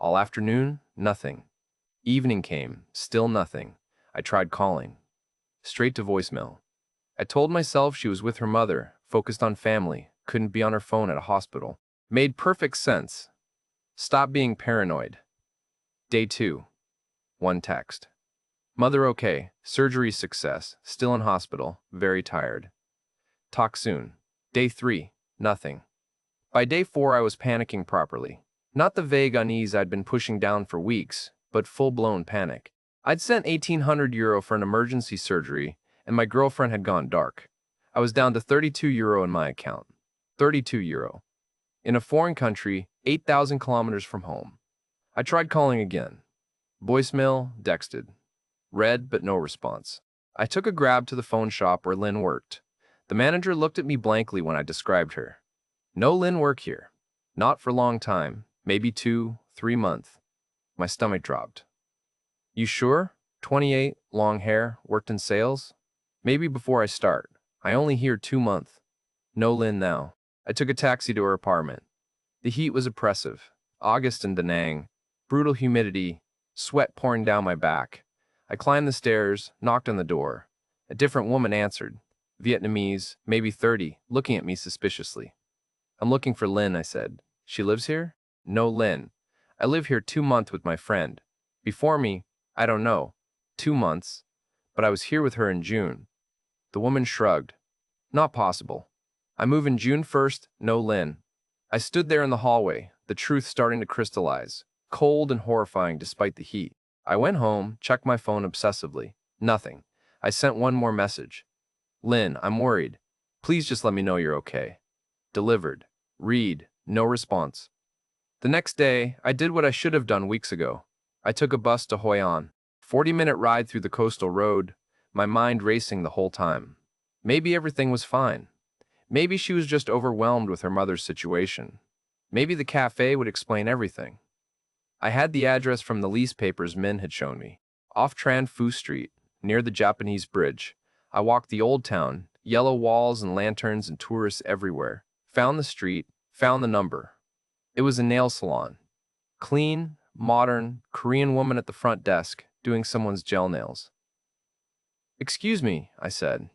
All afternoon? Nothing. Evening came. Still nothing. I tried calling. Straight to voicemail. I told myself she was with her mother, focused on family, couldn't be on her phone at a hospital. Made perfect sense. Stop being paranoid. Day 2. One text. Mother okay. Surgery success. Still in hospital. Very tired. Talk soon. Day 3. Nothing. By day 4 I was panicking properly. Not the vague unease I'd been pushing down for weeks, but full-blown panic. I'd sent €1,800 for an emergency surgery, and my girlfriend had gone dark. I was down to €32 in my account. €32. In a foreign country, 8,000 kilometers from home. I tried calling again. Voicemail, texted. Read, but no response. I took a grab to the phone shop where Lynn worked. The manager looked at me blankly when I described her. No Lynn work here. Not for a long time. Maybe 2, 3 months. My stomach dropped. You sure? 28, long hair, worked in sales? Maybe before I start. I only here 2 months. No Lynn now. I took a taxi to her apartment. The heat was oppressive. August in Da Nang. Brutal humidity. Sweat pouring down my back. I climbed the stairs, knocked on the door. A different woman answered. Vietnamese, maybe 30, looking at me suspiciously. I'm looking for Lynn, I said. She lives here? No Lynn. I live here 2 months with my friend. Before me, I don't know. 2 months. But I was here with her in June. The woman shrugged. Not possible. I move in June 1st, no Lynn. I stood there in the hallway, the truth starting to crystallize, cold and horrifying despite the heat. I went home, checked my phone obsessively. Nothing. I sent one more message. Lynn, I'm worried. Please just let me know you're okay. Delivered. Read. No response. The next day, I did what I should have done weeks ago. I took a bus to Hoi An. 40-minute ride through the coastal road, my mind racing the whole time. Maybe everything was fine. Maybe she was just overwhelmed with her mother's situation. Maybe the cafe would explain everything. I had the address from the lease papers Min had shown me. Off Tran Phu Street, near the Japanese bridge. I walked the old town, yellow walls and lanterns and tourists everywhere. Found the street, found the number. It was a nail salon. Clean, modern, Korean woman at the front desk, doing someone's gel nails. Excuse me, I said.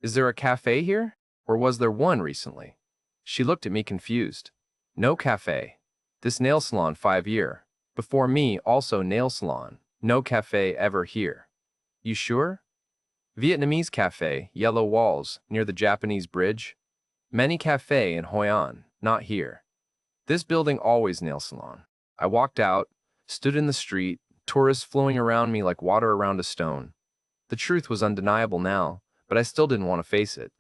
Is there a cafe here? Or was there one recently? She looked at me confused. No cafe. This nail salon 5 year. Before me, also nail salon. No cafe ever here. You sure? Vietnamese cafe, yellow walls, near the Japanese bridge. Many cafe in Hoi An, not here. This building always nail salon. I walked out, stood in the street, tourists flowing around me like water around a stone. The truth was undeniable now, but I still didn't want to face it.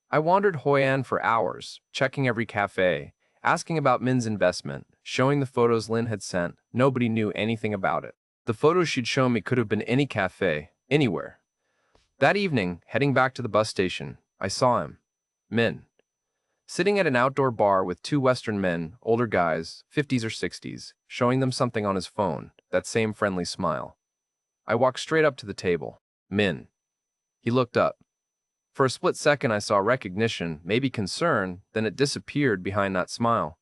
I wandered Hoi An for hours, checking every cafe, asking about Min's investment, showing the photos Lynn had sent. Nobody knew anything about it. The photos she'd shown me could have been any cafe, anywhere. That evening, heading back to the bus station, I saw him, Min, sitting at an outdoor bar with two Western men, older guys, 50s or 60s, showing them something on his phone, that same friendly smile. I walked straight up to the table. Min. He looked up. For a split second I saw recognition, maybe concern, then it disappeared behind that smile.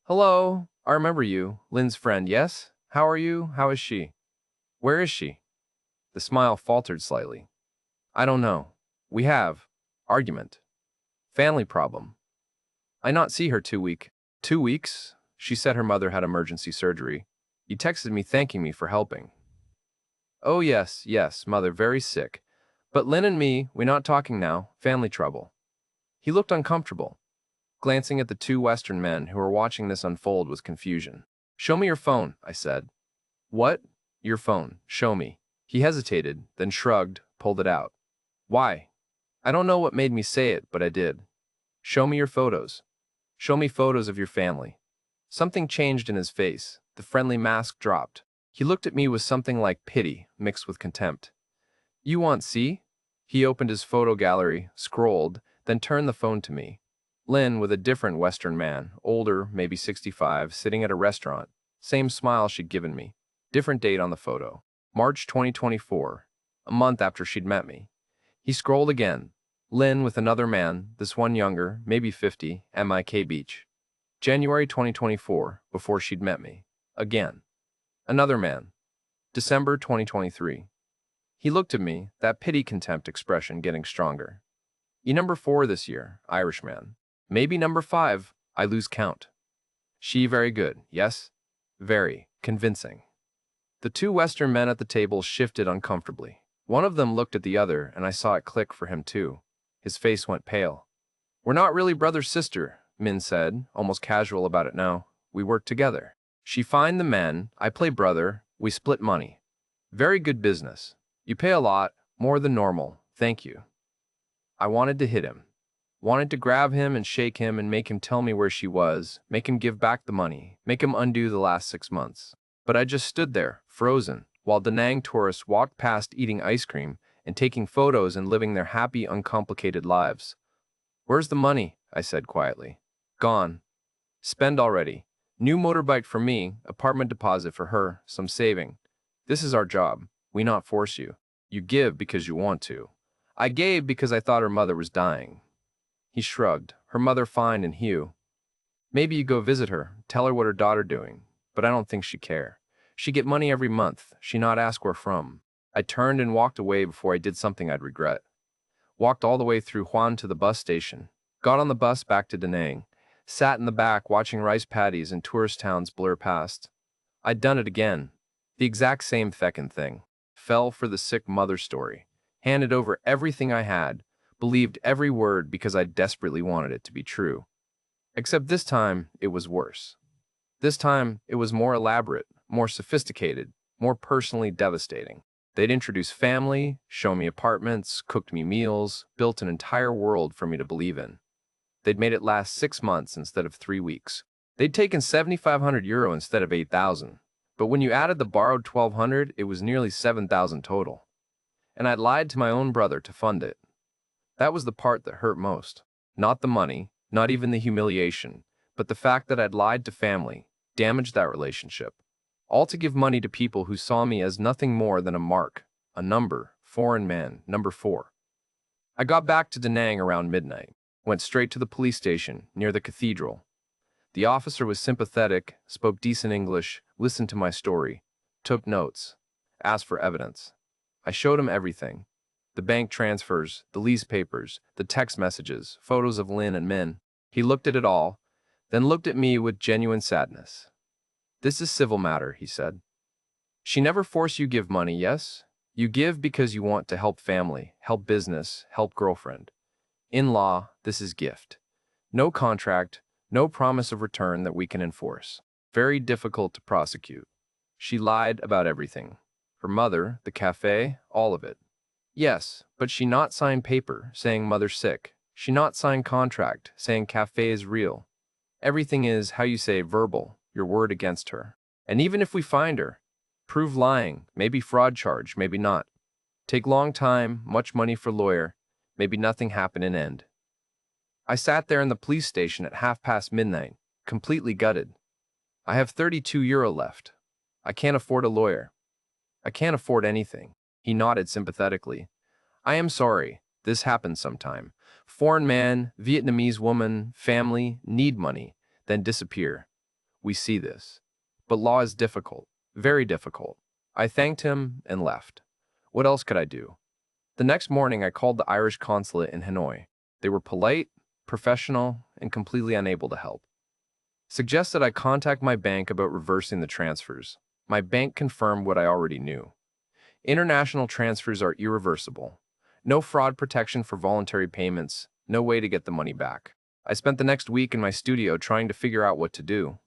Hello, I remember you, Lynn's friend, yes? How are you? How is she? Where is she? The smile faltered slightly. I don't know. We have argument. Family problem. I not see her 2 weeks. 2 weeks? She said her mother had emergency surgery. You texted me thanking me for helping. Oh yes, mother very sick. But Lynn and me, we not talking now, family trouble. He looked uncomfortable, glancing at the two Western men who were watching this unfold with confusion. Show me your phone, I said. What? Your phone, show me. He hesitated, then shrugged, pulled it out. Why? I don't know what made me say it, but I did. Show me your photos. Show me photos of your family. Something changed in his face. The friendly mask dropped. He looked at me with something like pity, mixed with contempt. You want see? He opened his photo gallery, scrolled, then turned the phone to me. Lynn with a different Western man, older, maybe 65, sitting at a restaurant. Same smile she'd given me. Different date on the photo. March 2024, a month after she'd met me. He scrolled again. Lynn with another man, this one younger, maybe 50, MIK Beach. January 2024, before she'd met me. Again. Another man. December 2023. He looked at me, that pity-contempt expression getting stronger. You number 4 this year, Irishman. Maybe number 5, I lose count. She very good, yes? Very convincing. The two Western men at the table shifted uncomfortably. One of them looked at the other, and I saw it click for him too. His face went pale. We're not really brother-sister, Min said, almost casual about it now. We work together. She find the men, I play brother, we split money. Very good business. You pay a lot, more than normal, thank you. I wanted to hit him. Wanted to grab him and shake him and make him tell me where she was, make him give back the money, make him undo the last 6 months. But I just stood there, frozen, while Da Nang tourists walked past eating ice cream and taking photos and living their happy, uncomplicated lives. Where's the money? I said quietly. Gone. Spend already. New motorbike for me, apartment deposit for her, some saving. This is our job. We not force you. You give because you want to. I gave because I thought her mother was dying. He shrugged. Her mother fine and Hugh. Maybe you go visit her, tell her what her daughter doing, but I don't think she care. She get money every month, she not ask where from. I turned and walked away before I did something I'd regret. Walked all the way through Huan to the bus station, got on the bus back to Da Nang, sat in the back watching rice paddies and tourist towns blur past. I'd done it again. The exact same feckin' thing. Fell for the sick mother story. Handed over everything I had, believed every word because I desperately wanted it to be true. Except this time, it was worse. This time, it was more elaborate, more sophisticated, more personally devastating. They'd introduce family, show me apartments, cooked me meals, built an entire world for me to believe in. They'd made it last 6 months instead of 3 weeks. They'd taken €7,500 instead of 8,000. But when you added the borrowed 1,200, it was nearly 7,000 total. And I'd lied to my own brother to fund it. That was the part that hurt most. Not the money, not even the humiliation, but the fact that I'd lied to family, damaged that relationship. All to give money to people who saw me as nothing more than a mark, a number, foreign man, number 4. I got back to Da Nang around midnight, went straight to the police station near the cathedral. The officer was sympathetic, spoke decent English, listened to my story, took notes, asked for evidence. I showed him everything. The bank transfers, the lease papers, the text messages, photos of Lynn and Min. He looked at it all, then looked at me with genuine sadness. This is civil matter, he said. She never force you give money, yes? You give because you want to help family, help business, help girlfriend. In law, this is gift. No contract, no promise of return that we can enforce. Very difficult to prosecute. She lied about everything. Her mother, the cafe, all of it. Yes, but she not sign paper saying mother sick. She not sign contract saying cafe is real. Everything is, how you say, verbal, your word against her. And even if we find her, Prove lying, maybe fraud charge, maybe not. Take long time, much money for lawyer, maybe nothing happen in end. I sat there in the police station at midnight, completely gutted. I have €32 left. I can't afford a lawyer. I can't afford anything. He nodded sympathetically. I am sorry. This happens sometime. Foreign man, Vietnamese woman, family, need money, then disappear. We see this. But law is difficult, very difficult. I thanked him and left. What else could I do? The next morning, I called the Irish consulate in Hanoi. They were polite, professional, and completely unable to help. Suggested I contact my bank about reversing the transfers. My bank confirmed what I already knew. International transfers are irreversible. No fraud protection for voluntary payments, no way to get the money back. I spent the next week in my studio trying to figure out what to do.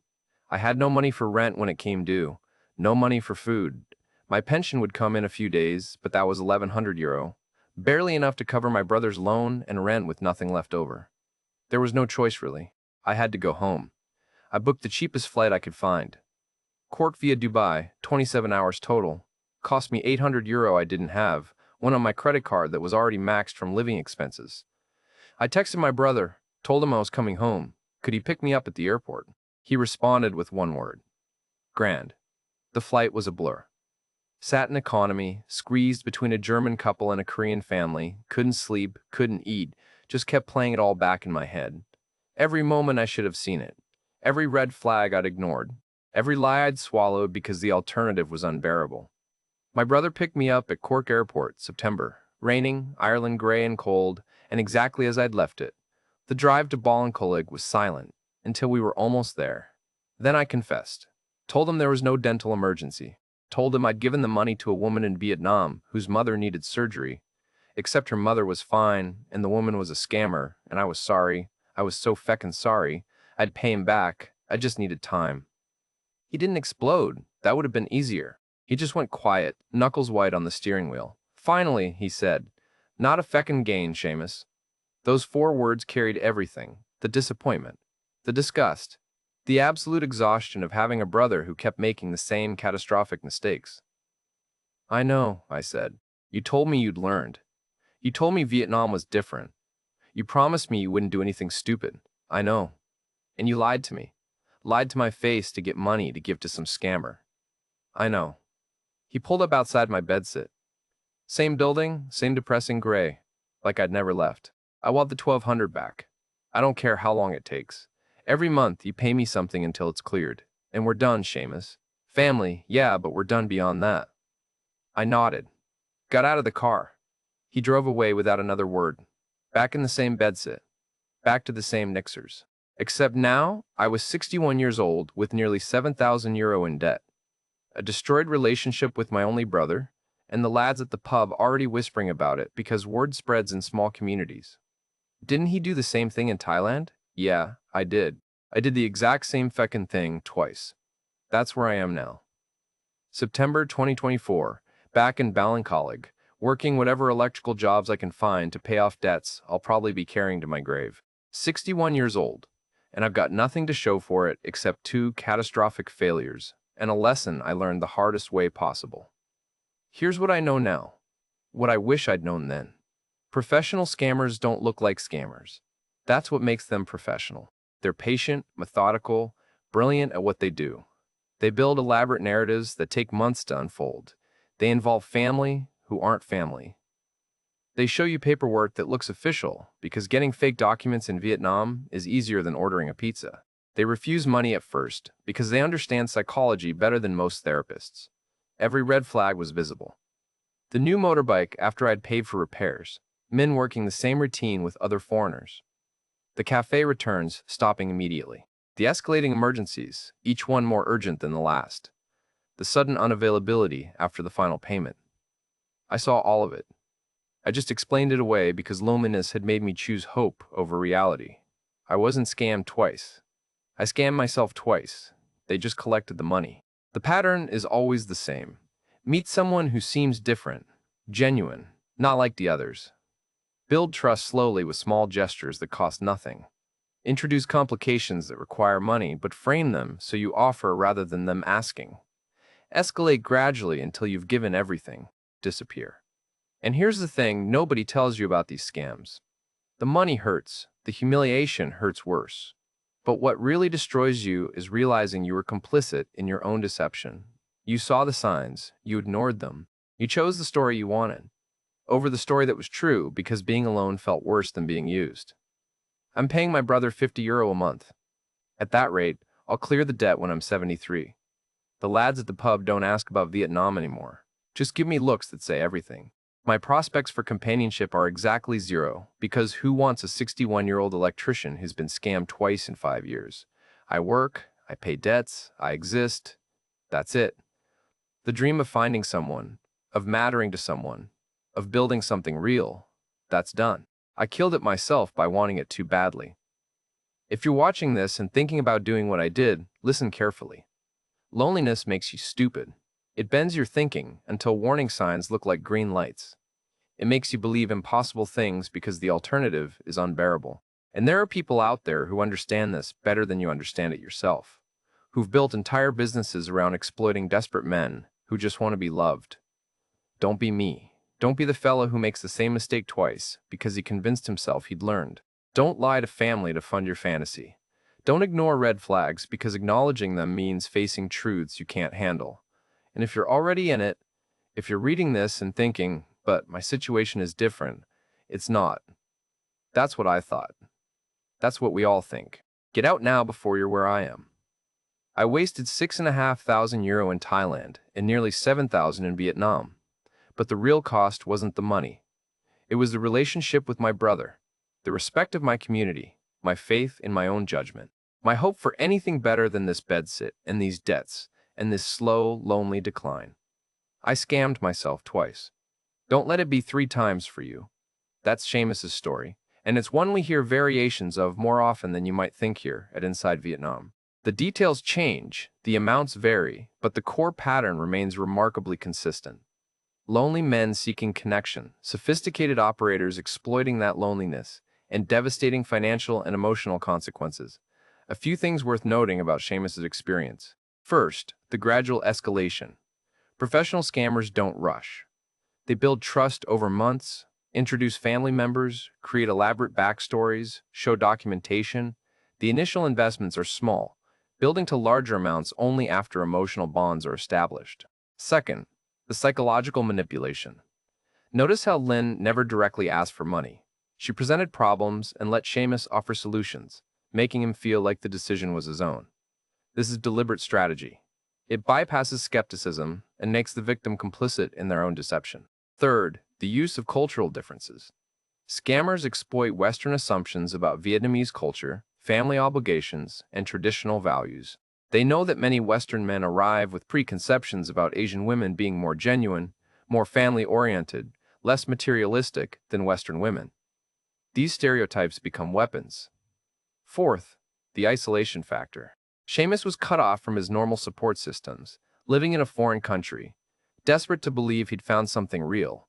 I had no money for rent when it came due, no money for food. My pension would come in a few days, but that was €1,100, barely enough to cover my brother's loan and rent with nothing left over. There was no choice really. I had to go home. I booked the cheapest flight I could find. Cork via Dubai, 27 hours total. Cost me €800 I didn't have, one on my credit card that was already maxed from living expenses. I texted my brother, told him I was coming home. Could he pick me up at the airport? He responded with one word. Grand. The flight was a blur. Sat in economy, squeezed between a German couple and a Korean family, couldn't sleep, couldn't eat, just kept playing it all back in my head. Every moment I should have seen it. Every red flag I'd ignored. Every lie I'd swallowed because the alternative was unbearable. My brother picked me up at Cork Airport, September. Raining, Ireland grey and cold, and exactly as I'd left it. The drive to Ballincollig was silent, until we were almost there. Then I confessed. Told him there was no dental emergency. Told him I'd given the money to a woman in Vietnam whose mother needed surgery. Except her mother was fine, and the woman was a scammer, and I was sorry. I was so feckin' sorry. I'd pay him back. I just needed time. He didn't explode. That would have been easier. He just went quiet, knuckles white on the steering wheel. Finally, he said, "Not a feckin' gain, Seamus." Those 4 words carried everything. The disappointment, the disgust, the absolute exhaustion of having a brother who kept making the same catastrophic mistakes. I know, I said. You told me you'd learned. You told me Vietnam was different. You promised me you wouldn't do anything stupid. I know. And you lied to me. Lied to my face to get money to give to some scammer. I know. He pulled up outside my bedsit. Same building, same depressing gray, like I'd never left. I want the $1,200 back. I don't care how long it takes. Every month you pay me something until it's cleared. And we're done, Seamus. Family, yeah, but we're done beyond that. I nodded. Got out of the car. He drove away without another word. Back in the same bedsit. Back to the same Nixers. Except now, I was 61 years old with nearly €7,000 in debt. A destroyed relationship with my only brother, and the lads at the pub already whispering about it because word spreads in small communities. Didn't he do the same thing in Thailand? Yeah, I did. I did the exact same feckin' thing twice. That's where I am now. September 2024, back in Ballincollig, working whatever electrical jobs I can find to pay off debts I'll probably be carrying to my grave. 61 years old, and I've got nothing to show for it except 2 catastrophic failures and a lesson I learned the hardest way possible. Here's what I know now. What I wish I'd known then. Professional scammers don't look like scammers. That's what makes them professional. They're patient, methodical, brilliant at what they do. They build elaborate narratives that take months to unfold. They involve family who aren't family. They show you paperwork that looks official because getting fake documents in Vietnam is easier than ordering a pizza. They refuse money at first because they understand psychology better than most therapists. Every red flag was visible. The new motorbike after I'd paid for repairs. Men working the same routine with other foreigners. The cafe returns, stopping immediately. The escalating emergencies, each one more urgent than the last. The sudden unavailability after the final payment. I saw all of it. I just explained it away because loneliness had made me choose hope over reality. I wasn't scammed twice. I scammed myself twice. They just collected the money. The pattern is always the same. Meet someone who seems different, genuine, not like the others. Build trust slowly with small gestures that cost nothing. Introduce complications that require money, but frame them so you offer rather than them asking. escalate gradually until you've given everything, disappear. And here's the thing nobody tells you about these scams. The money hurts, the humiliation hurts worse. But what really destroys you is realizing you were complicit in your own deception. You saw the signs, you ignored them. You chose the story you wanted over the story that was true because being alone felt worse than being used. I'm paying my brother €50 a month. At that rate, I'll clear the debt when I'm 73. The lads at the pub don't ask about Vietnam anymore. Just give me looks that say everything. My prospects for companionship are exactly zero, because who wants a 61-year-old electrician who's been scammed twice in 5 years? I work, I pay debts, I exist. That's it. The dream of finding someone, of mattering to someone, of building something real, that's done. I killed it myself by wanting it too badly. If you're watching this and thinking about doing what I did, listen carefully. Loneliness makes you stupid. It bends your thinking until warning signs look like green lights. It makes you believe impossible things because the alternative is unbearable. And there are people out there who understand this better than you understand it yourself, who've built entire businesses around exploiting desperate men who just want to be loved. Don't be me. Don't be the fellow who makes the same mistake twice because he convinced himself he'd learned. Don't lie to family to fund your fantasy. Don't ignore red flags because acknowledging them means facing truths you can't handle. And if you're already in it, if you're reading this and thinking, but my situation is different, it's not. That's what I thought. That's what we all think. Get out now before you're where I am. I wasted €6,500 in Thailand and nearly $7,000 in Vietnam. But the real cost wasn't the money. It was the relationship with my brother, the respect of my community, my faith in my own judgment, my hope for anything better than this bedsit and these debts and this slow, lonely decline. I scammed myself twice. Don't let it be 3 times for you. That's Seamus's story, and it's one we hear variations of more often than you might think here at Inside Vietnam. The details change, the amounts vary, but the core pattern remains remarkably consistent. Lonely men seeking connection, sophisticated operators exploiting that loneliness, and devastating financial and emotional consequences. A few things worth noting about Seamus's experience. First, the gradual escalation. Professional scammers don't rush. They build trust over months, introduce family members, create elaborate backstories, show documentation. The initial investments are small, building to larger amounts only after emotional bonds are established. Second, the psychological manipulation. Notice how Lynn never directly asked for money. She presented problems and let Seamus offer solutions, making him feel like the decision was his own. This is deliberate strategy. It bypasses skepticism and makes the victim complicit in their own deception. Third, the use of cultural differences. Scammers exploit Western assumptions about Vietnamese culture, family obligations, and traditional values. They know that many Western men arrive with preconceptions about Asian women being more genuine, more family-oriented, less materialistic than Western women. These stereotypes become weapons. Fourth, the isolation factor. Seamus was cut off from his normal support systems, living in a foreign country, desperate to believe he'd found something real.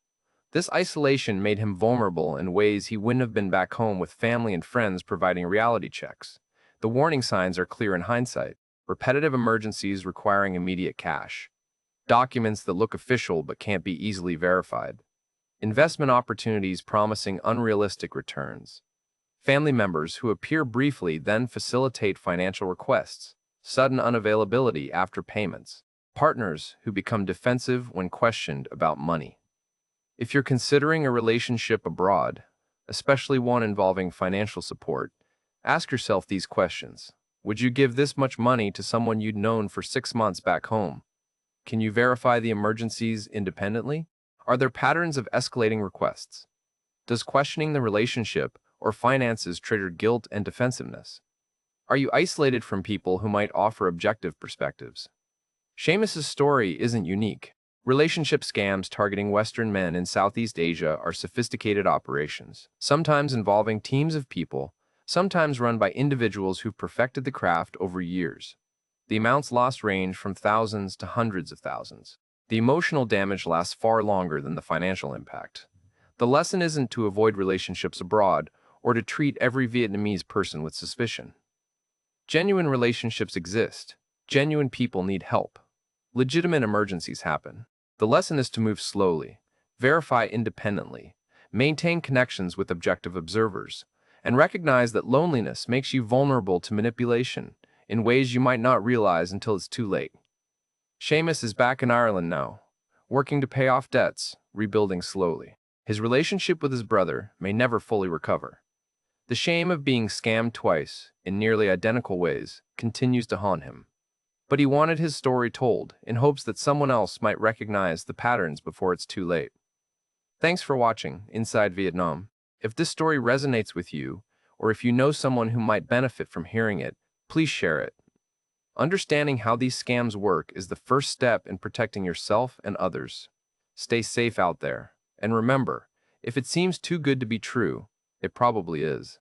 This isolation made him vulnerable in ways he wouldn't have been back home with family and friends providing reality checks. The warning signs are clear in hindsight. Repetitive emergencies requiring immediate cash. Documents that look official but can't be easily verified. Investment opportunities promising unrealistic returns. Family members who appear briefly then facilitate financial requests. Sudden unavailability after payments. Partners who become defensive when questioned about money. If you're considering a relationship abroad, especially one involving financial support, ask yourself these questions. Would you give this much money to someone you'd known for 6 months back home? Can you verify the emergencies independently? Are there patterns of escalating requests? Does questioning the relationship or finances trigger guilt and defensiveness? Are you isolated from people who might offer objective perspectives? Seamus's story isn't unique. Relationship scams targeting Western men in Southeast Asia are sophisticated operations, sometimes involving teams of people, sometimes run by individuals who've perfected the craft over years. The amounts lost range from thousands to hundreds of thousands. The emotional damage lasts far longer than the financial impact. The lesson isn't to avoid relationships abroad or to treat every Vietnamese person with suspicion. Genuine relationships exist. Genuine people need help. legitimate emergencies happen. The lesson is to move slowly, verify independently, maintain connections with objective observers, and recognize that loneliness makes you vulnerable to manipulation in ways you might not realize until it's too late. Seamus is back in Ireland now, working to pay off debts, rebuilding slowly. His relationship with his brother may never fully recover. The shame of being scammed twice, in nearly identical ways, continues to haunt him. But he wanted his story told in hopes that someone else might recognize the patterns before it's too late. Thanks for watching Inside Vietnam. If this story resonates with you, or if you know someone who might benefit from hearing it, please share it. Understanding how these scams work is the first step in protecting yourself and others. Stay safe out there, and remember, if it seems too good to be true, it probably is.